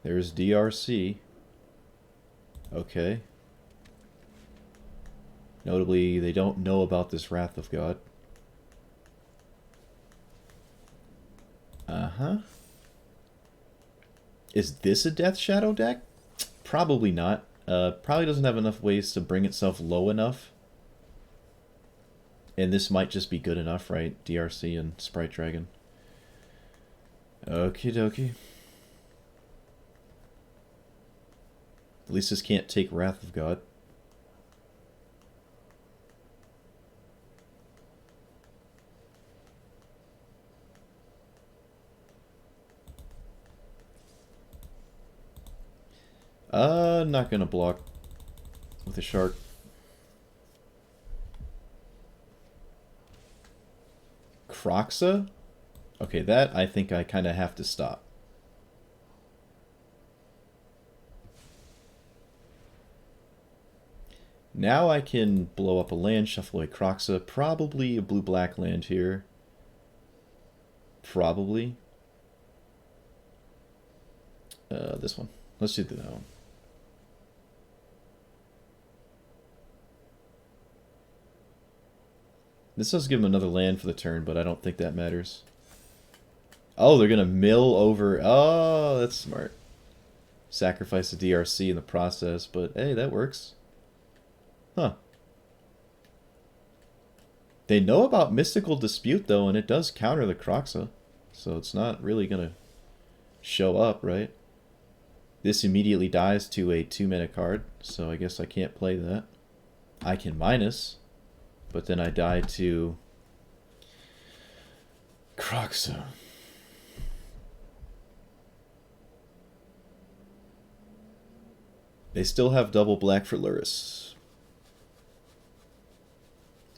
There's DRC. Okay. Notably, they don't know about this Wrath of God. Uh-huh. Is this a Death Shadow deck? Probably not. Probably doesn't have enough ways to bring itself low enough. And this might just be good enough, right? DRC and Sprite Dragon. Okie dokie. At least this can't take Wrath of God. Not gonna block with a shark. Croxa? Okay, that I think I kind of have to stop. Now I can blow up a land, shuffle away Croxa. Probably a blue-black land here. Probably. This one. Let's do that one. This does give him another land for the turn, but I don't think that matters. Oh, they're gonna mill over. Oh, that's smart. Sacrifice the DRC in the process, but hey, that works. Huh. They know about Mystical Dispute, though, and it does counter the Kroxa. So it's not really gonna show up, right? This immediately dies to a 2-mana card, so I guess I can't play that. I can minus, but then I die to Kroxa. They still have double black for Lurrus,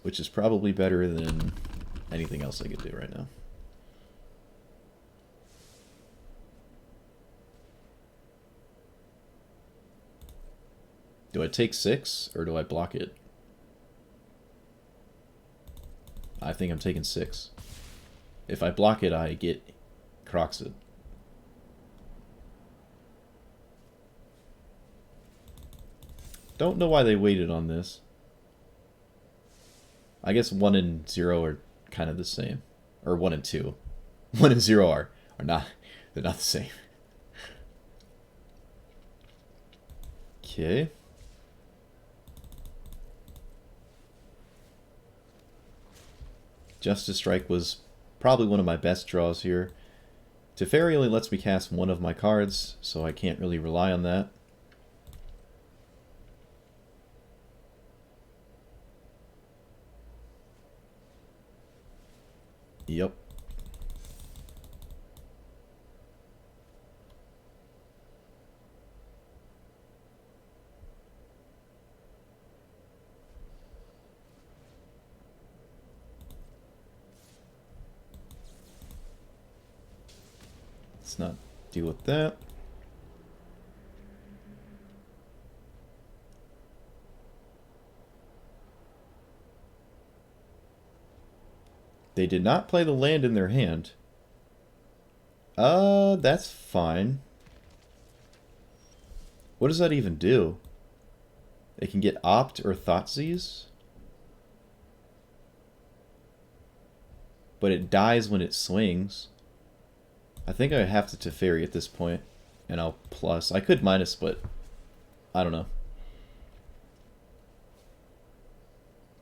which is probably better than anything else I could do right now. Do I take 6 or do I block it? I think I'm taking 6. If I block it, I get Kroxa. Don't know why they waited on this. I guess 1 and 0 are kind of the same. Or 1 and 2. 1 and 0 are not. They're not the same. Okay. Justice Strike was probably one of my best draws here. Teferi only lets me cast one of my cards, so I can't really rely on that. Yep. Let's not deal with that. They did not play the land in their hand. That's fine. What does that even do? They can get Opt or Thoughtseize? But it dies when it swings. I think I have to Teferi at this point, and I'll plus. I could minus, but I don't know.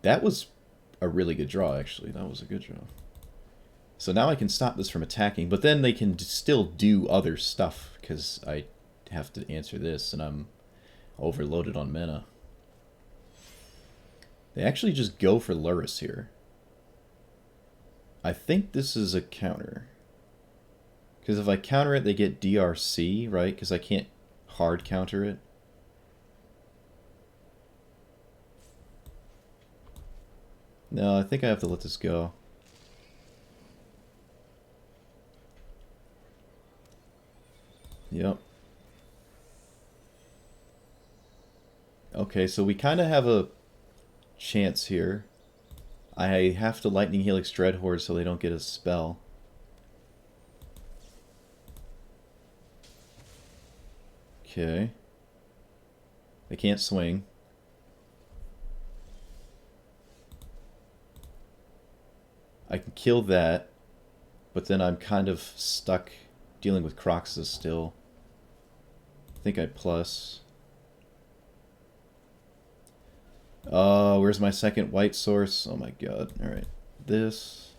That was a really good draw, actually. That was a good draw. So now I can stop this from attacking, but then they can still do other stuff, because I have to answer this, and I'm overloaded on mana. They actually just go for Lurrus here. I think this is a counter. Because if I counter it, they get DRC, right? Because I can't hard counter it. No, I think I have to let this go. Yep. Okay, so we kind of have a chance here. I have to Lightning Helix Dreadhorde so they don't get a spell. Okay. They can't swing. I can kill that, but then I'm kind of stuck dealing with Kroxa still. I think I plus. Where's my second white source? Oh my god. Alright. This.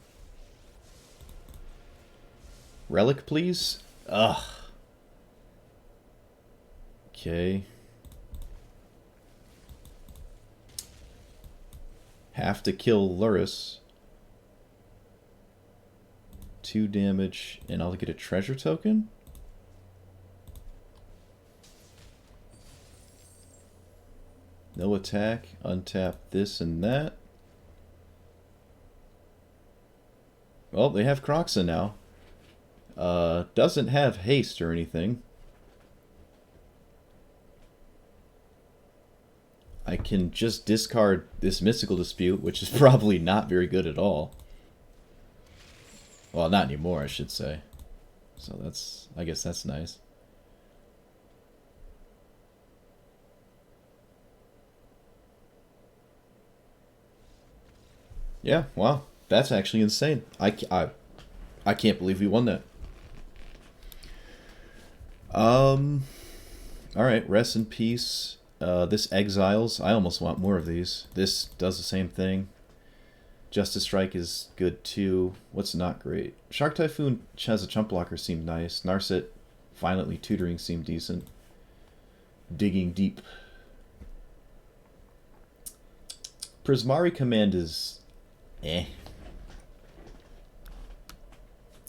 Relic, please? Ugh. Okay. Have to kill Lurrus. 2 damage, and I'll get a treasure token? No attack, untap this and that. Well, they have Kroxa now. Doesn't have haste or anything. I can just discard this Mystical Dispute, which is probably not very good at all. Well, not anymore, I should say. So that's, I guess that's nice. Yeah, wow. That's actually insane. I can't believe we won that. Alright, rest in peace. This Exiles. I almost want more of these. This does the same thing. Justice Strike is good too. What's not great? Shark Typhoon has a chump blocker seemed nice. Narset Violently Tutoring seemed decent. Digging Deep. Prismari Command is eh.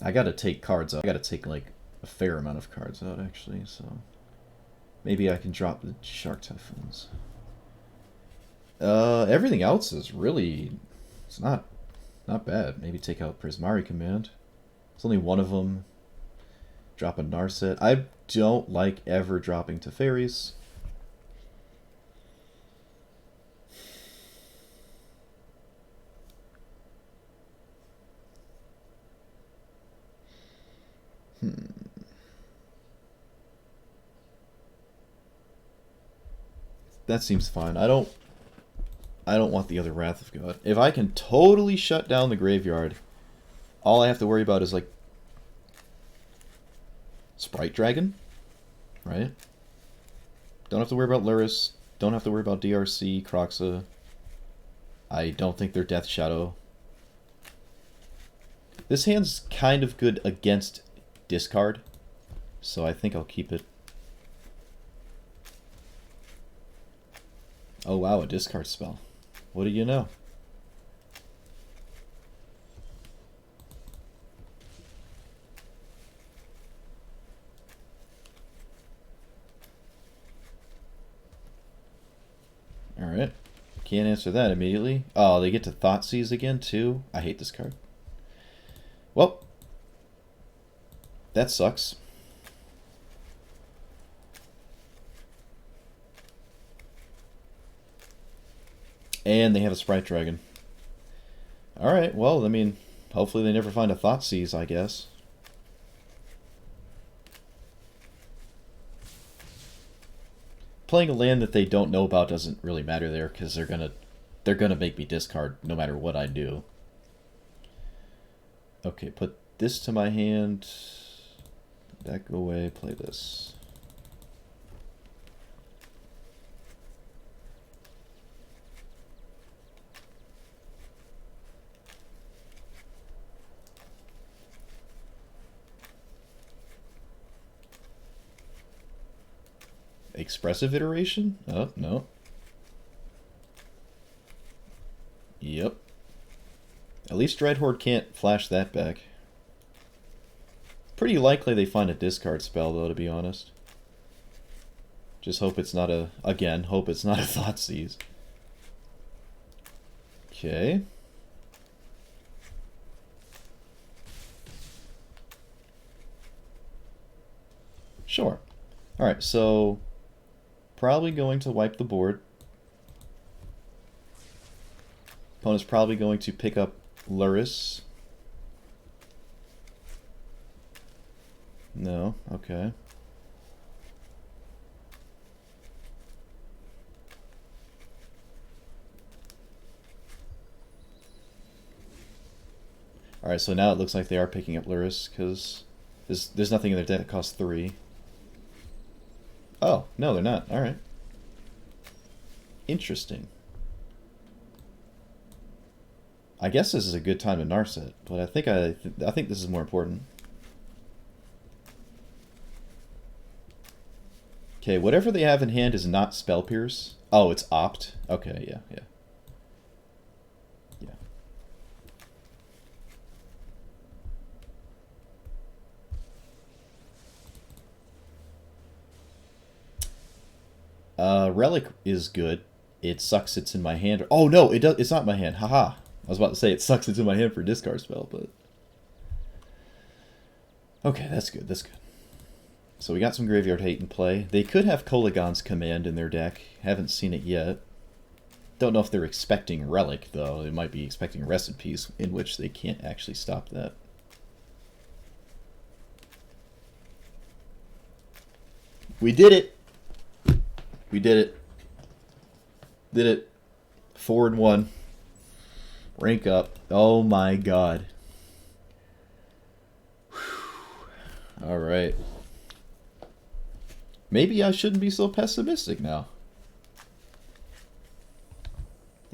I gotta take cards out. I gotta take like a fair amount of cards out actually, so maybe I can drop the Shark Typhoons. Everything else is really, it's not bad. Maybe take out Prismari Command. It's only one of them. Drop a Narset. I don't like ever dropping to fairies. That seems fine. I don't want the other Wrath of God. If I can totally shut down the graveyard, all I have to worry about is like Sprite Dragon, right? Don't have to worry about Luris. Don't have to worry about DRC, Croxa. I don't think they're Death Shadow. This hand's kind of good against discard, so I think I'll keep it. Oh wow, a discard spell. What do you know? Alright. Can't answer that immediately. Oh, they get to Thoughtseize again too? I hate this card. Well, that sucks. And they have a Sprite Dragon. Alright, well, I mean, hopefully they never find a Thoughtseize, I guess. Playing a land that they don't know about doesn't really matter there, because they're gonna make me discard no matter what I do. Okay, put this to my hand. That go away, play this. Expressive Iteration? Oh, no. Yep. At least Dreadhorde can't flash that back. Pretty likely they find a discard spell, though, to be honest. Just hope it's not a... Again, hope it's not a Thoughtseize. Okay. Sure. Alright, so... Probably going to wipe the board. Opponent's probably going to pick up Luris. No, okay. Alright, so now it looks like they are picking up Luris, because there's nothing in their deck that costs 3. Oh, no, they're not. Alright. Interesting. I guess this is a good time to Narset, but I think this is more important. Okay, whatever they have in hand is not Spell Pierce. Oh, it's Opt. Okay, yeah, yeah. Relic is good. It sucks it's in my hand. Oh no, it's not in my hand. Haha. I was about to say it sucks it's in my hand for a discard spell, but... Okay, that's good, that's good. So we got some Graveyard Hate in play. They could have Kolaghan's Command in their deck. Haven't seen it yet. Don't know if they're expecting Relic, though. They might be expecting Rest in Peace, in which they can't actually stop that. We did it! We did it. Did it. 4-1. Rank up. Oh my god. Alright. Maybe I shouldn't be so pessimistic now.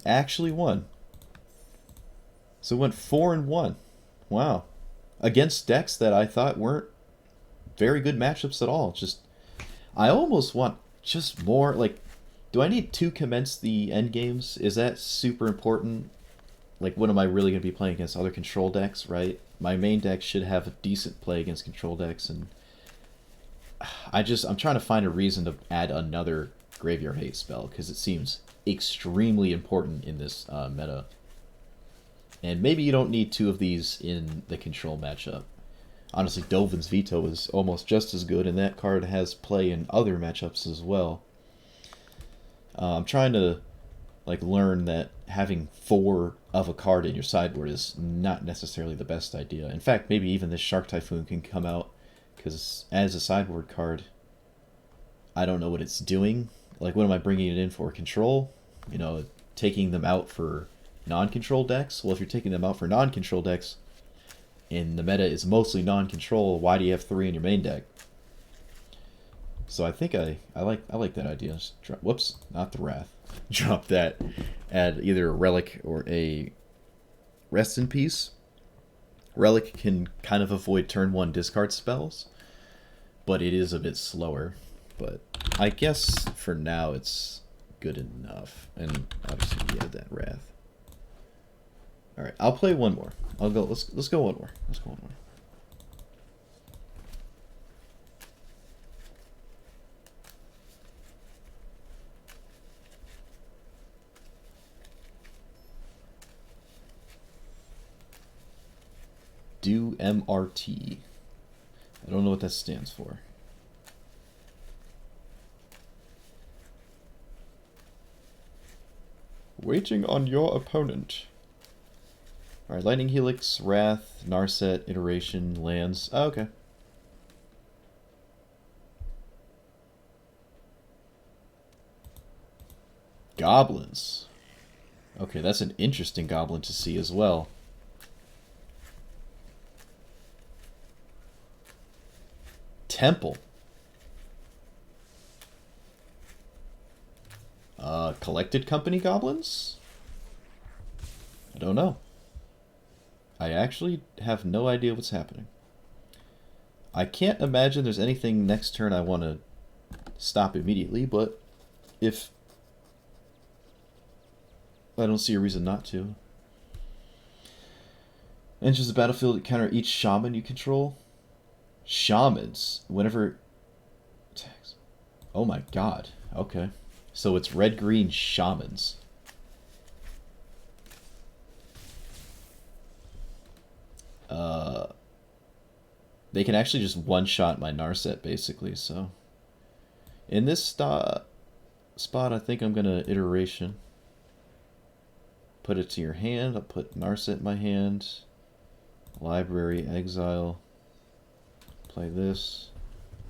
Actually won. So it went 4-1. Wow. Against decks that I thought weren't very good matchups at all. Just, I almost want just more, like, do I need to commence the end games? Is that super important? Like, what am I really going to be playing against? Other control decks, right? My main deck should have a decent play against control decks, and I'm trying to find a reason to add another Graveyard Hate spell, because it seems extremely important in this meta. And maybe you don't need two of these in the control matchup. Honestly, Dovin's Veto is almost just as good, and that card has play in other matchups as well. I'm trying to learn that having 4 of a card in your sideboard is not necessarily the best idea. In fact, maybe even this Shark Typhoon can come out, because as a sideboard card, I don't know what it's doing. Like, what am I bringing it in for? Control? You know, taking them out for non-control decks? Well, if you're taking them out for non-control decks, and the meta is mostly non-control, why do you have 3 in your main deck? So I think I like that idea. Whoops, not the Wrath. Drop that. Add either a Relic or a Rest in Peace. Relic can kind of avoid turn 1 discard spells, but it is a bit slower. But I guess for now it's good enough. And obviously we add that Wrath. Alright, I'll play one more. Let's go one more. Let's go one more. Do MRT. I don't know what that stands for. Waiting on your opponent. Alright, Lightning Helix, Wrath, Narset, Iteration, lands. Oh, okay. Goblins. Okay, that's an interesting goblin to see as well. Temple. Collected Company goblins? I don't know. I actually have no idea what's happening. I can't imagine there's anything next turn I want to stop immediately, but if I don't see a reason not to. Enters the battlefield to counter each shaman you control. Shamans. Whenever attacks. Oh my god. Okay. So it's red-green shamans. They can actually just one-shot my Narset, basically, so... In this spot, I think I'm gonna Iteration. Put it to your hand. I'll put Narset in my hand. Library, exile. Play this.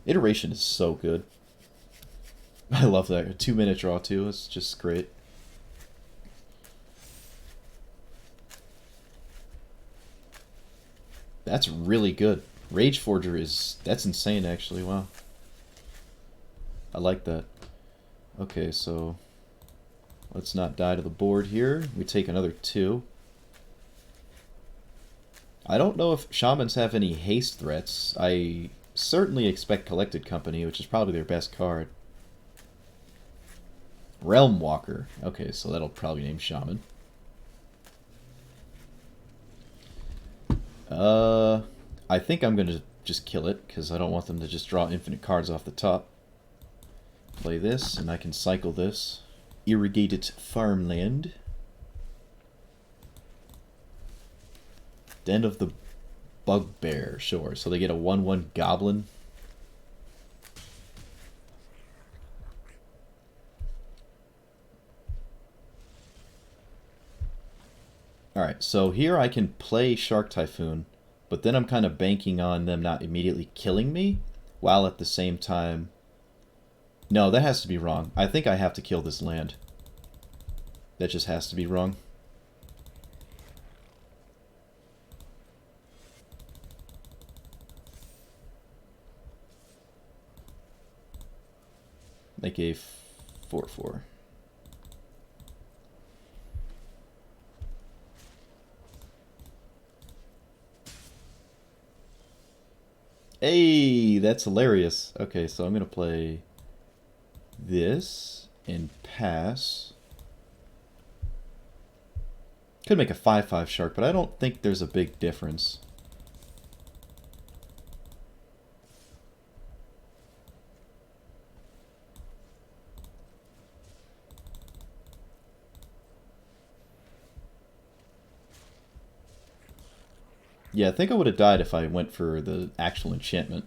Iteration is so good. I love that. A 2-minute draw, too. It's just great. That's really good. Rage Forger is... That's insane, actually. Wow. I like that. Okay, so... Let's not die to the board here. We take another 2. I don't know if Shamans have any haste threats. I certainly expect Collected Company, which is probably their best card. Realm Walker. Okay, so that'll probably name Shaman. I think I'm going to just kill it, because I don't want them to just draw infinite cards off the top. Play this, and I can cycle this. Irrigated Farmland. Den of the Bugbear, sure. So they get a 1/1 Goblin. Alright, so here I can play Shark Typhoon, but then I'm kind of banking on them not immediately killing me, while at the same time... No, that has to be wrong. I think I have to kill this land. That just has to be wrong. Make a 4/4. Hey, that's hilarious. Okay, so I'm gonna play this and pass. Could make a 5/5 shark, but I don't think there's a big difference. Yeah, I think I would have died if I went for the actual enchantment.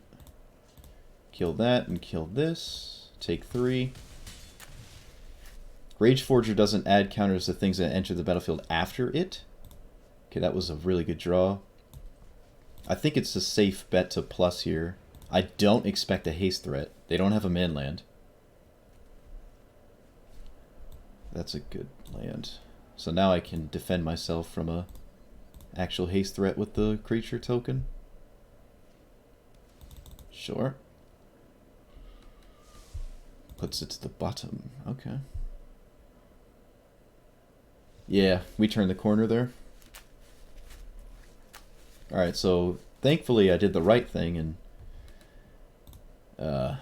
Kill that and kill this. Take 3. Rage Forger doesn't add counters to things that enter the battlefield after it. Okay, that was a really good draw. I think it's a safe bet to plus here. I don't expect a haste threat. They don't have a man land. That's a good land. So now I can defend myself from a actual haste threat with the creature token. Sure. Puts it to the bottom. Okay. Yeah, we turned the corner there. Alright, so thankfully I did the right thing and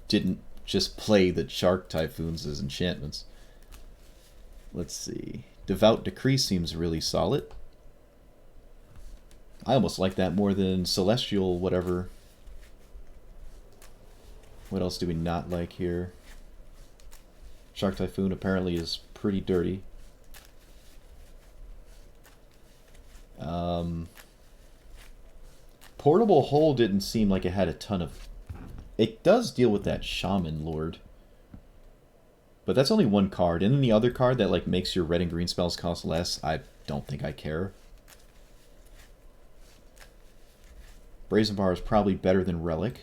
didn't just play the Shark Typhoons as enchantments. Let's see. Devout Decree seems really solid. I almost like that more than Celestial whatever. What else do we not like here? Shark Typhoon apparently is pretty dirty. Portable Hole didn't seem like it had a ton of... It does deal with that Shaman Lord. But that's only one card. And then the other card that like makes your red and green spells cost less, I don't think I care. Brazen Bar is probably better than Relic.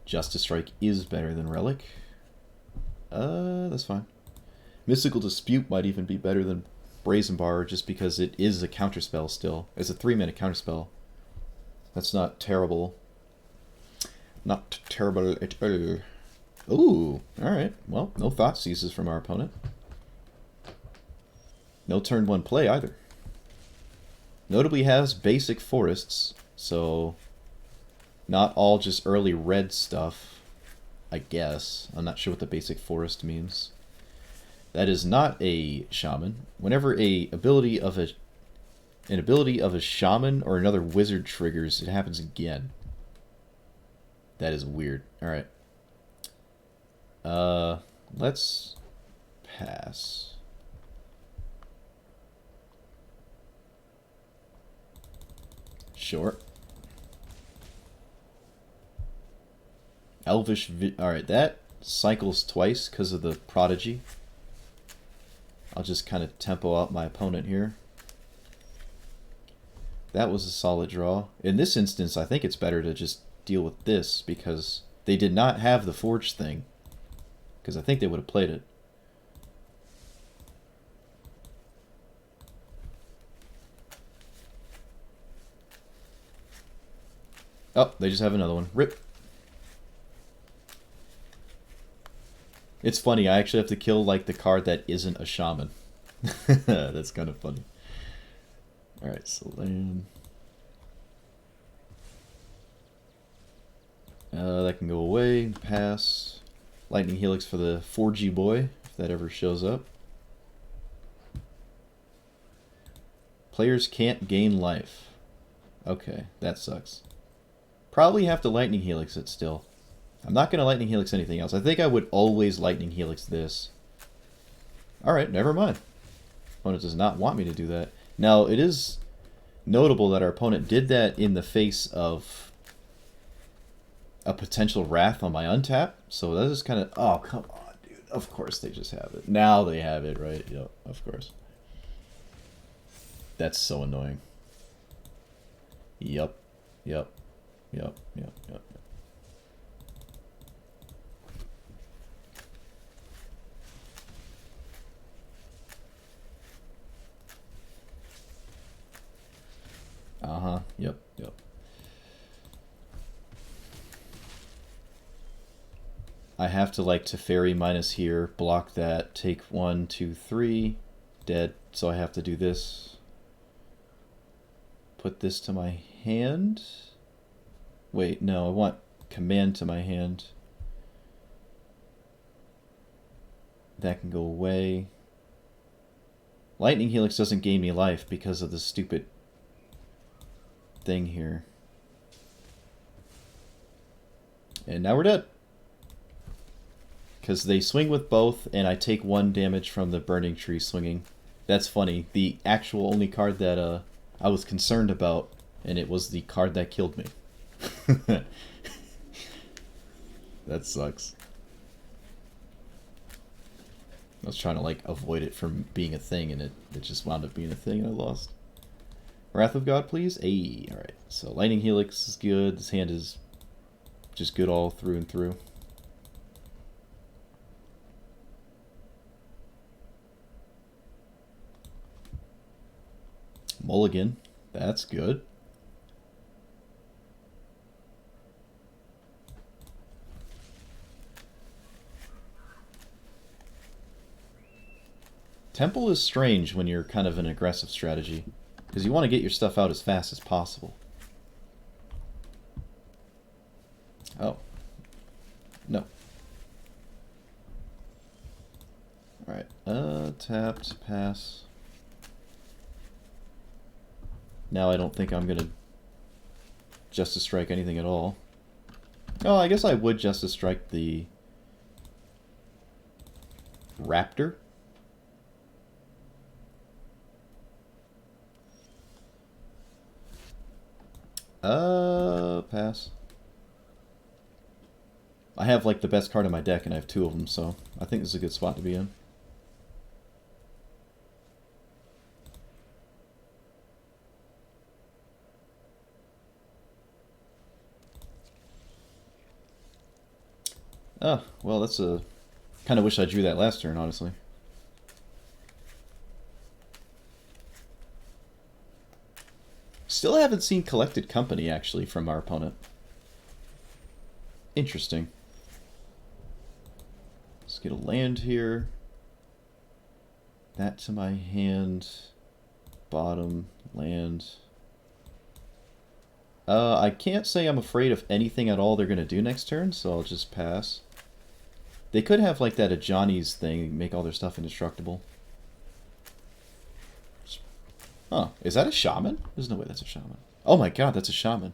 Justice Strike is better than Relic. That's fine. Mystical Dispute might even be better than Brazen Bar just because it is a counterspell still. It's a 3-mana counterspell. That's not terrible. Not terrible at all. Ooh, alright. Well, no Thought Seizes from our opponent. No turn 1 play either. Notably has basic forests, so not all just early red stuff, I guess. I'm not sure what the basic forest means. That is not a shaman. Whenever an ability of a shaman or another wizard triggers, it happens again. That is weird. Alright. Let's pass. Sure. Elvish... Alright, that cycles twice because of the Prodigy. I'll just kind of tempo out my opponent here. That was a solid draw. In this instance, I think it's better to just deal with this because they did not have the Forge thing. Because I think they would have played it. Oh, they just have another one. Rip. It's funny, I actually have to kill like the card that isn't a shaman. That's kind of funny. Alright, so land. That can go away. Pass. Lightning Helix for the 4G boy, if that ever shows up. Players can't gain life. Okay, that sucks. Probably have to Lightning Helix it still. I'm not going to Lightning Helix anything else. I think I would always Lightning Helix this. Alright, never mind. Opponent does not want me to do that. Now, it is notable that our opponent did that in the face of a potential Wrath on my untap. So that is kind of... Oh, come on, dude. Of course they just have it. Now they have it, right? Yep, of course. That's so annoying. Yep. Yep. Yep. Yep. Yep. Uh-huh. Yep. Yep. I have to like Teferi minus here, block that, take 1, 2, 3, dead. So I have to do this. Put this to my hand. Wait, no, I want command to my hand. That can go away. Lightning Helix doesn't gain me life because of the stupid thing here. And now we're dead. Because they swing with both, and I take 1 damage from the Burning Tree swinging. That's funny. The actual only card that I was concerned about, and it was the card that killed me. That sucks. I was trying to like avoid it from being a thing, and it just wound up being a thing, and I lost. Wrath of God, please. Hey, all right. So Lightning Helix is good. This hand is just good all through and through. Mulligan. That's good. Temple is strange when you're kind of an aggressive strategy, because you want to get your stuff out as fast as possible. Oh. No. Alright. Tapped, pass. Now I don't think I'm going to Justice Strike anything at all. Oh, I guess I would Justice Strike the Raptor. Pass. I have like the best card in my deck, and I have 2 of them, so I think this is a good spot to be in. Oh, well, that's a... Kind of wish I drew that last turn, honestly. Still haven't seen Collected Company, actually, from our opponent. Interesting. Let's get a land here. That to my hand. Bottom, land. I can't say I'm afraid of anything at all they're going to do next turn, so I'll just pass. They could have like that Ajani's thing, make all their stuff indestructible. Oh, is that a shaman? There's no way that's a shaman. Oh my god, that's a shaman.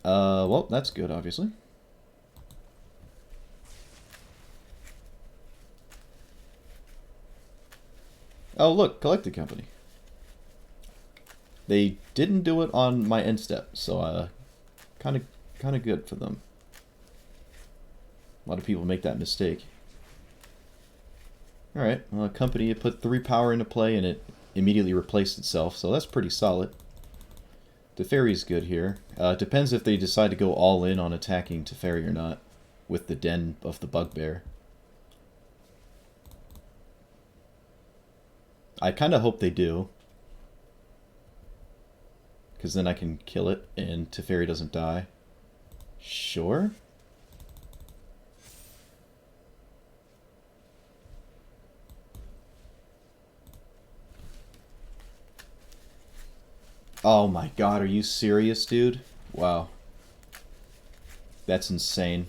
Well, that's good, obviously. Oh, look, Collected Company. They didn't do it on my end step, so kind of good for them. A lot of people make that mistake. Alright, well, Company, it put 3 power into play and it immediately replaced itself, so that's pretty solid. Teferi's good here. Depends if they decide to go all in on attacking Teferi or not, with the Den of the Bugbear. I kind of hope they do, because then I can kill it and Teferi doesn't die. Sure. Oh my god, are you serious, dude? Wow. That's insane.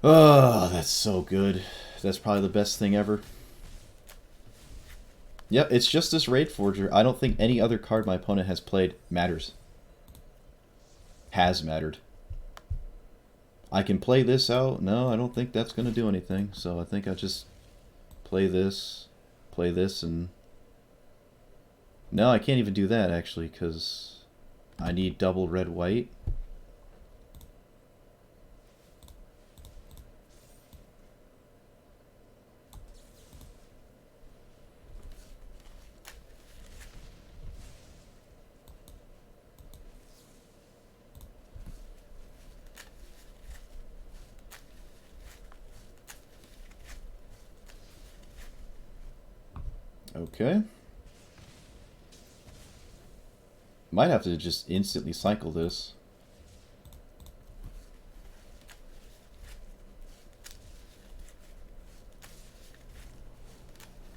Oh, that's so good. That's probably the best thing ever. Yep, it's just this Raid Forger. I don't think any other card my opponent has played matters. Has mattered. I can play this out. No, I don't think that's going to do anything. So I think I just play this, and... No, I can't even do that, actually, because I need double red-white. Okay. Might have to just instantly cycle this.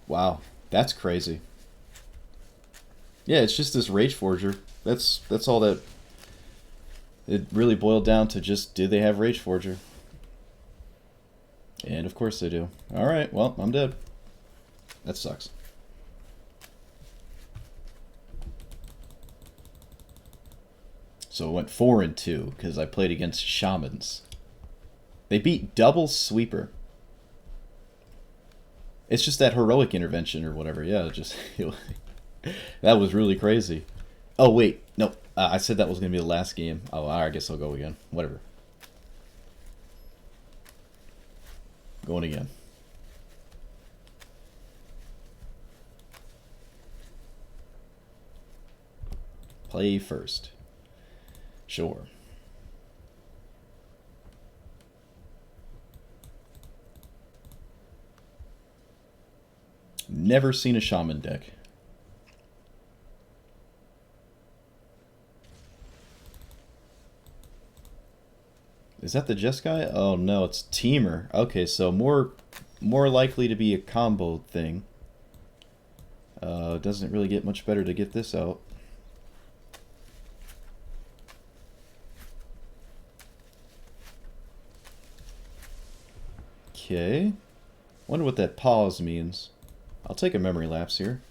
Wow, that's crazy. Yeah, it's just this Rage Forger. That's all that it really boiled down to. Just, do they have Rage Forger? And of course they do. Alright, well, I'm dead. That sucks. So it went 4-2 because I played against Shamans. They beat Double Sweeper. It's just that heroic intervention or whatever. Yeah, just that was really crazy. Oh wait, no, I said that was gonna be the last game. Oh, I guess I'll go again. Whatever. Going again. Play first. Sure. Never seen a shaman deck. Is that the Jeskai? Oh no, it's Teamer. Okay, so more likely to be a combo thing. Doesn't really get much better to get this out. Okay. Wonder what that pause means. I'll take a memory lapse here.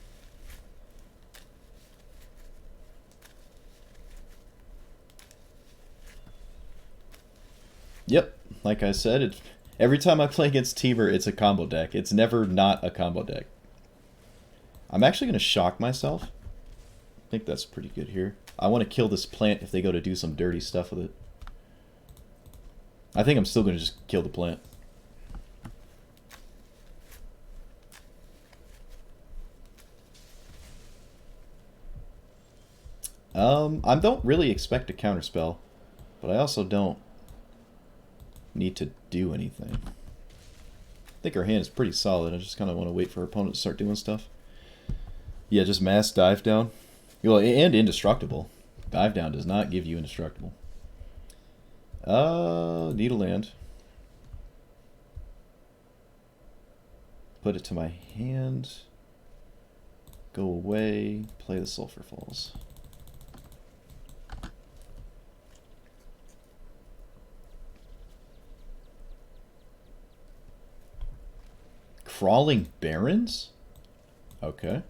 Yep, like I said, every time I play against Teamer, it's a combo deck. It's never not a combo deck. I'm actually going to shock myself. I think that's pretty good here. I want to kill this plant if they go to do some dirty stuff with it. I think I'm still going to just kill the plant. I don't really expect a counterspell, but I also don't need to do anything. I think our hand is pretty solid. I just kind of want to wait for our opponent to start doing stuff. Yeah, just mass dive down. Well, and indestructible. Dive down does not give you indestructible. Need a land. Put it to my hand. Go away. Play the Sulphur Falls. Crawling Barrens? Okay.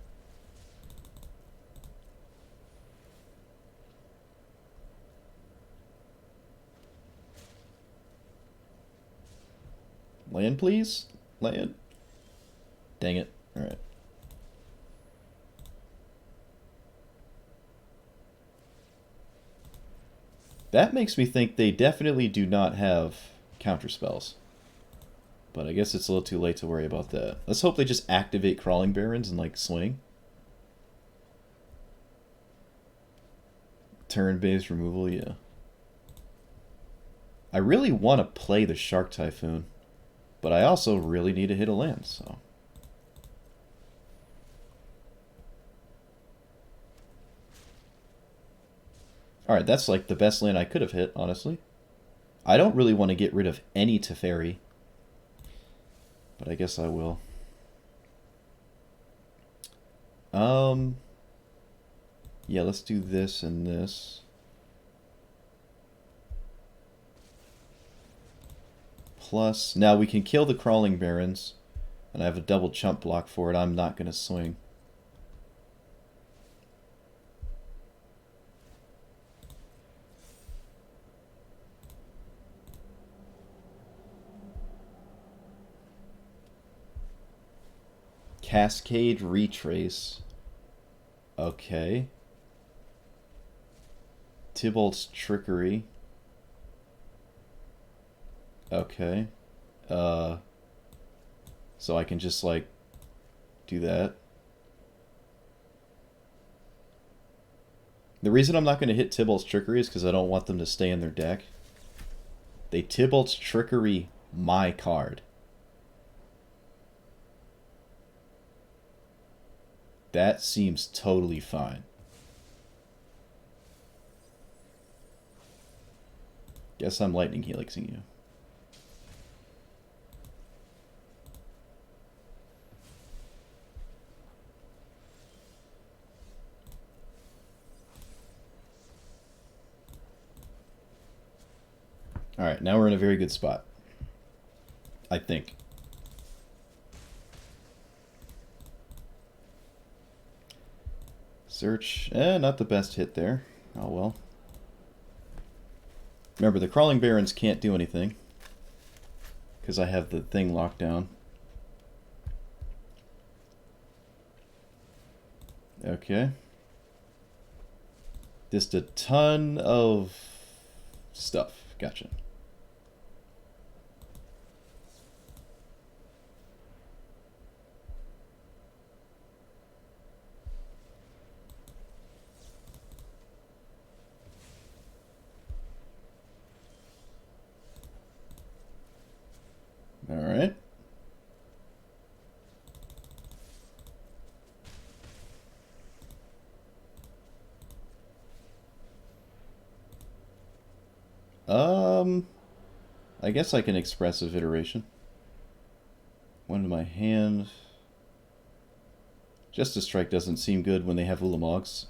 Land, please? Land. Dang it. Alright. That makes me think they definitely do not have counterspells. But I guess it's a little too late to worry about that. Let's hope they just activate Crawling Barrens and, like, swing. Turn-based removal, yeah. I really want to play the Shark Typhoon, but I also really need to hit a land, so... Alright, that's like the best land I could have hit, honestly. I don't really want to get rid of any Teferi, but I guess I will. Yeah, let's do this and this. Plus, now we can kill the Crawling Barrens, and I have a double chump block for it. I'm not going to swing. Cascade Retrace. Okay. Tybalt's Trickery. Okay. So I can just, like, do that. The reason I'm not going to hit Tybalt's Trickery is because I don't want them to stay in their deck. They Tybalt's Trickery my card. That seems totally fine. Guess I'm lightning helixing you. Alright, now we're in a very good spot. I think. Search. Not the best hit there. Oh well. Remember, the Crawling Barons can't do anything, because I have the thing locked down. Okay. Just a ton of stuff. Gotcha. All right. I guess I can expressive iteration. One in my hand. Justice Strike doesn't seem good when they have Ulamogs.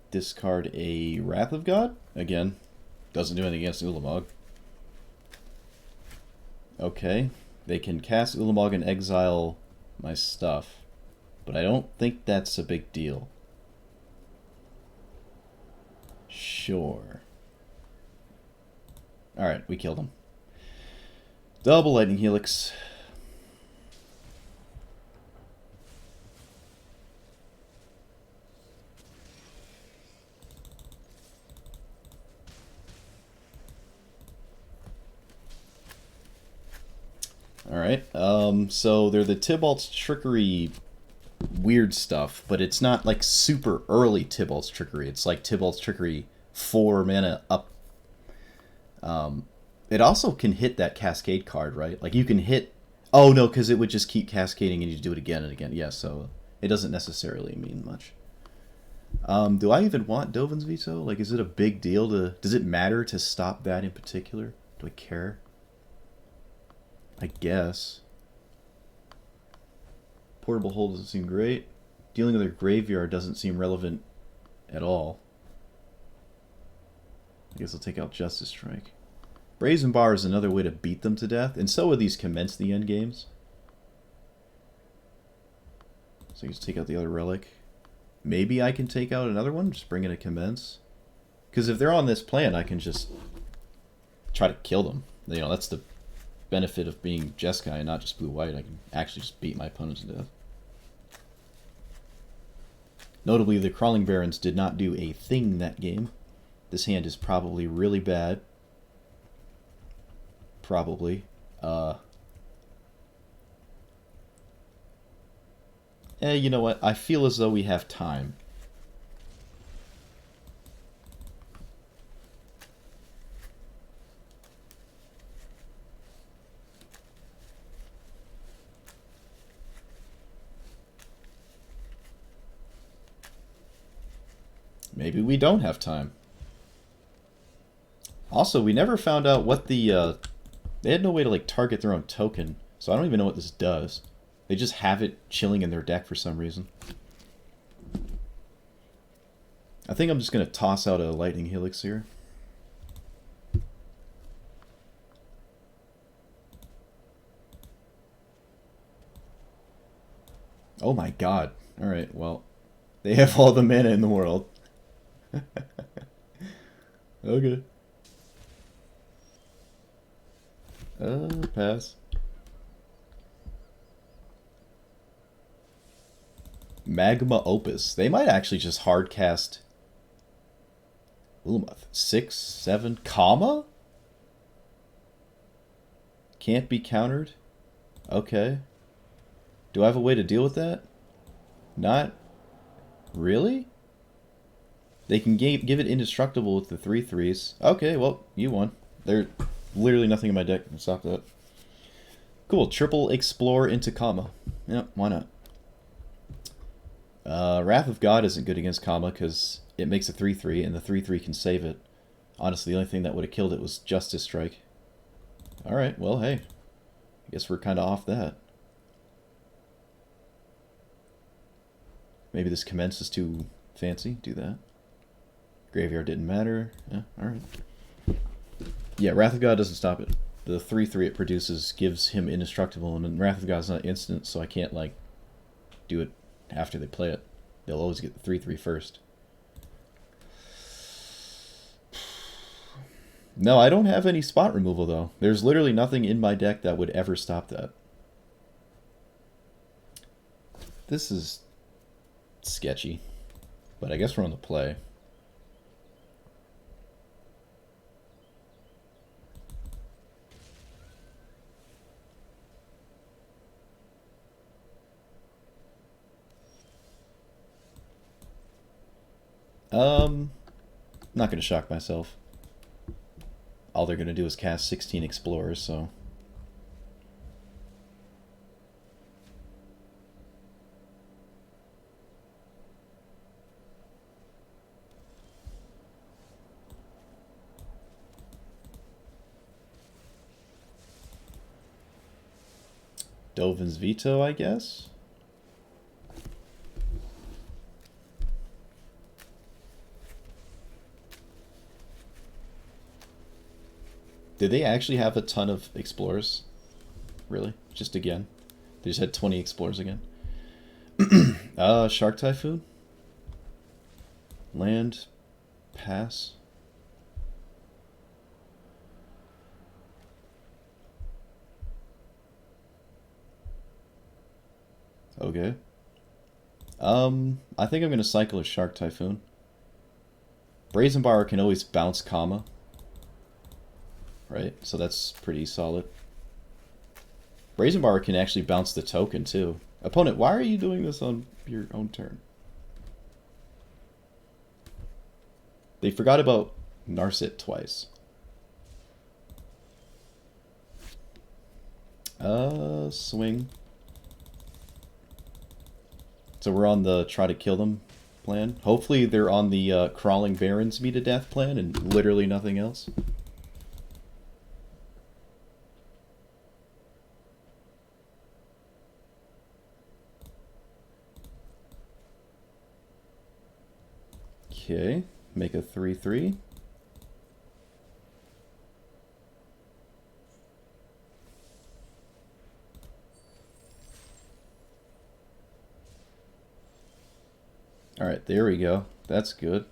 Discard a Wrath of God. Again, doesn't do anything against Ulamog. Okay, they can cast Ulamog and exile my stuff, but I don't think that's a big deal. Sure. Alright, we killed him. Double Lightning Helix. Alright, so they're the Tybalt's Trickery weird stuff, but it's not like super early Tybalt's Trickery. It's like Tybalt's Trickery 4 mana up. It also can hit that Cascade card, right? Like you can hit... Oh no, because it would just keep cascading and you do it again and again. Yeah, so it doesn't necessarily mean much. Do I even want Dovin's Veto? Like, is it a big deal to... Does it matter to stop that in particular? Do I care? I guess. Portable Hold doesn't seem great. Dealing with their graveyard doesn't seem relevant at all. I guess I'll take out Justice Strike. Brazen Bar is another way to beat them to death, and so are these Commence the End games. So I just take out the other relic. Maybe I can take out another one, just bring in a Commence. Because if they're on this plan, I can just try to kill them. You know, that's the benefit of being Jeskai and not just blue-white. I can actually just beat my opponent to death. Notably, the Crawling Barons did not do a thing that game. This hand is probably really bad. Probably. You know what? I feel as though we have time. Maybe we don't have time. Also, we never found out what the... they had no way to like target their own token, so I don't even know what this does. They just have it chilling in their deck for some reason. I think I'm just going to toss out a Lightning Helix here. Oh my god. Alright, well, they have all the mana in the world. Okay. Pass. Magma Opus. They might actually just hardcast Ulamog. 6, 7, comma? Can't be countered? Okay. Do I have a way to deal with that? Not really? They can give it indestructible with the 3/3s. Okay, well, you won. literally nothing in my deck can stop that. Cool, triple explore into Kama. Yeah, why not? Wrath of God isn't good against Kama because it makes a 3-3 and the 3-3 can save it. Honestly, the only thing that would have killed it was Justice Strike. Alright, well, hey. I guess we're kind of off that. Maybe this commence is too fancy. Do that. Graveyard didn't matter. Yeah, alright. Yeah, Wrath of God doesn't stop it. The 3-3 it produces gives him indestructible, and Wrath of God's not instant, so I can't, like, do it after they play it. They'll always get the 3-3 first. No, I don't have any spot removal, though. There's literally nothing in my deck that would ever stop that. This is sketchy, but I guess we're on the play. Not gonna shock myself. All they're gonna do is cast 16 Explorers, so... Dovin's Veto, I guess? Did they actually have a ton of Explorers? Really? Just again? They just had 20 Explorers again? Shark Typhoon? Land. Pass. Okay. I think I'm gonna cycle a Shark Typhoon. Brazen Bar can always bounce Kama. Right? So that's pretty solid. Brazen Bar can actually bounce the token, too. Opponent, why are you doing this on your own turn? They forgot about Narset twice. Swing. So we're on the try to kill them plan. Hopefully they're on the Crawling Barons me to death plan and literally nothing else. Okay, make a 3-3. Alright, there we go. That's good.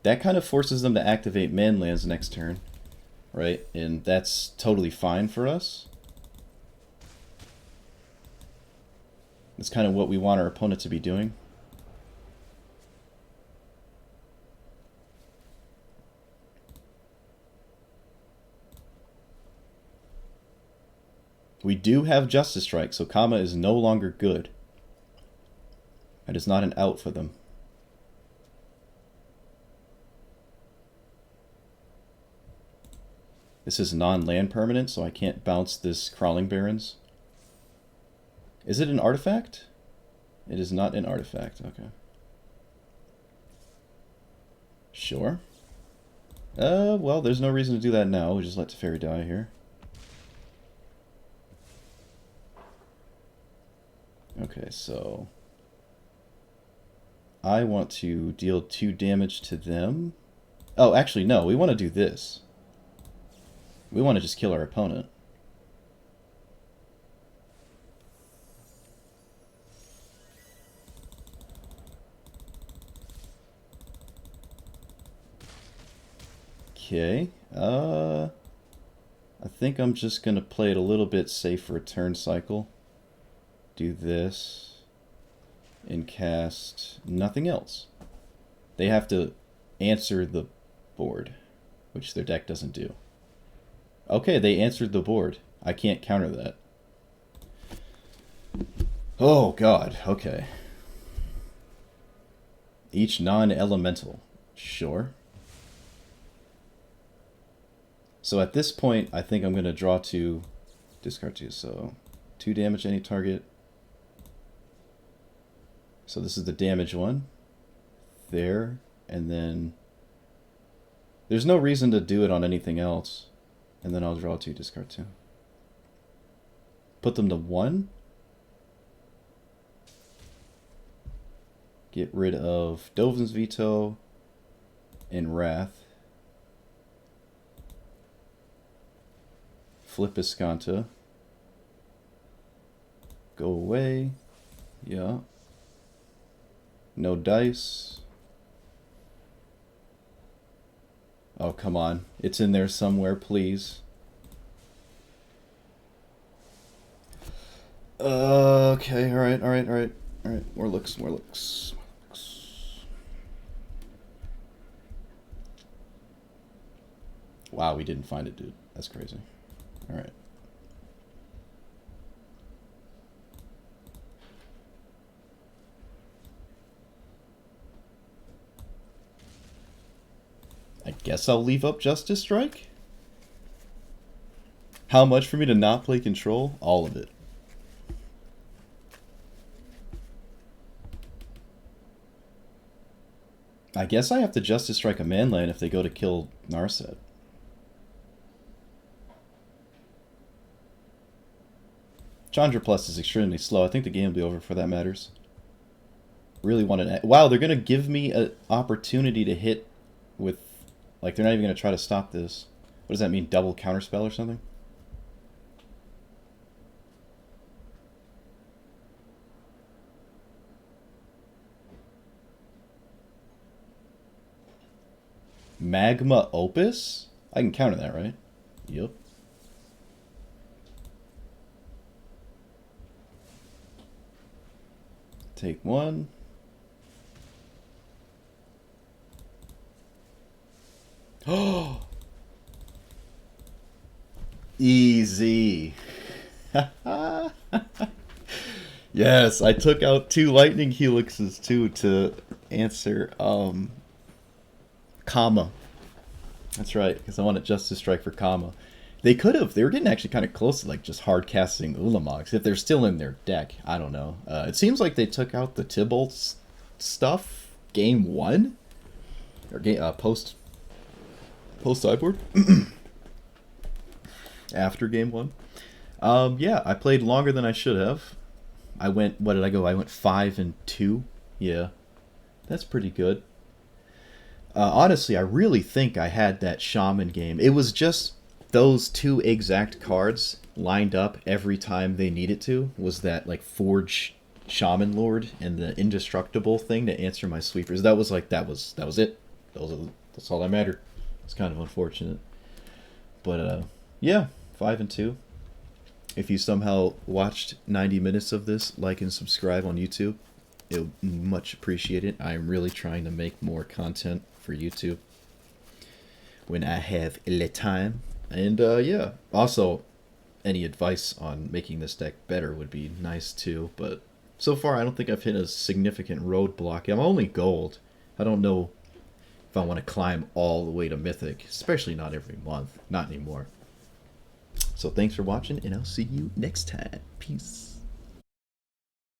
That kind of forces them to activate man lands next turn, right? And that's totally fine for us. That's kind of what we want our opponent to be doing. We do have Justice Strike, so Kama is no longer good. That is not an out for them. This is non-land permanent, so I can't bounce this Crawling Barons. Is it an artifact? It is not an artifact, okay. Sure. Well, there's no reason to do that now. We just let Teferi die here. Okay, so... I want to deal 2 damage to them. Oh, actually, no. We want to do this. We want to just kill our opponent. Okay. I think I'm just going to play it a little bit safe for a turn cycle. Do this. And cast nothing else. They have to answer the board, which their deck doesn't do. Okay, they answered the board. I can't counter that. Oh, God. Okay. Each non-elemental. Sure. So at this point, I think I'm going to draw 2, discard 2. So 2 damage any target. So this is the damage one. There. And then there's no reason to do it on anything else. And then I'll draw 2, discard 2. Put them to 1. Get rid of Dovin's Veto and Wrath. Flip Escanta. Go away. Yeah. No dice. Oh, come on. It's in there somewhere, please. Okay, alright. More looks. Wow, we didn't find it, dude. That's crazy. Alright. I guess I'll leave up Justice Strike? How much for me to not play Control? All of it. I guess I have to Justice Strike a manland if they go to kill Narset. Chandra Plus is extremely slow. I think the game will be over for that matters. Really want to... Wow, they're going to give me an opportunity to hit with... Like, they're not even going to try to stop this. What does that mean? Double counterspell or something? Magma Opus? I can counter that, right? Yep. Take 1. Oh! Easy. Yes, I took out 2 lightning helixes too to answer Kama. That's right, because I wanted Justice Strike for Kama. They could have. They were getting actually kind of close to like just hard casting Ulamogs if they're still in their deck. I don't know. It seems like they took out the Tybalt stuff game 1 or game post sideboard after game 1. Yeah, I played longer than I should have. I went. What did I go? I went 5 and 2. Yeah, that's pretty good. Honestly, I really think I had that Shaman game. It was just those 2 exact cards lined up every time they needed to. Was that like Forge Shaman Lord and the Indestructible thing to answer my sweepers? That was like that was it. That's all that mattered. It's kind of unfortunate, but yeah, 5 and 2. If you somehow watched 90 minutes of this, like and subscribe on YouTube. It would much appreciated. I'm really trying to make more content for YouTube when I have the time. And yeah, also any advice on making this deck better would be nice too. But so far, I don't think I've hit a significant roadblock. I'm only gold. I don't know if I want to climb all the way to Mythic, especially not every month. Not anymore. So thanks for watching, and I'll see you next time. Peace.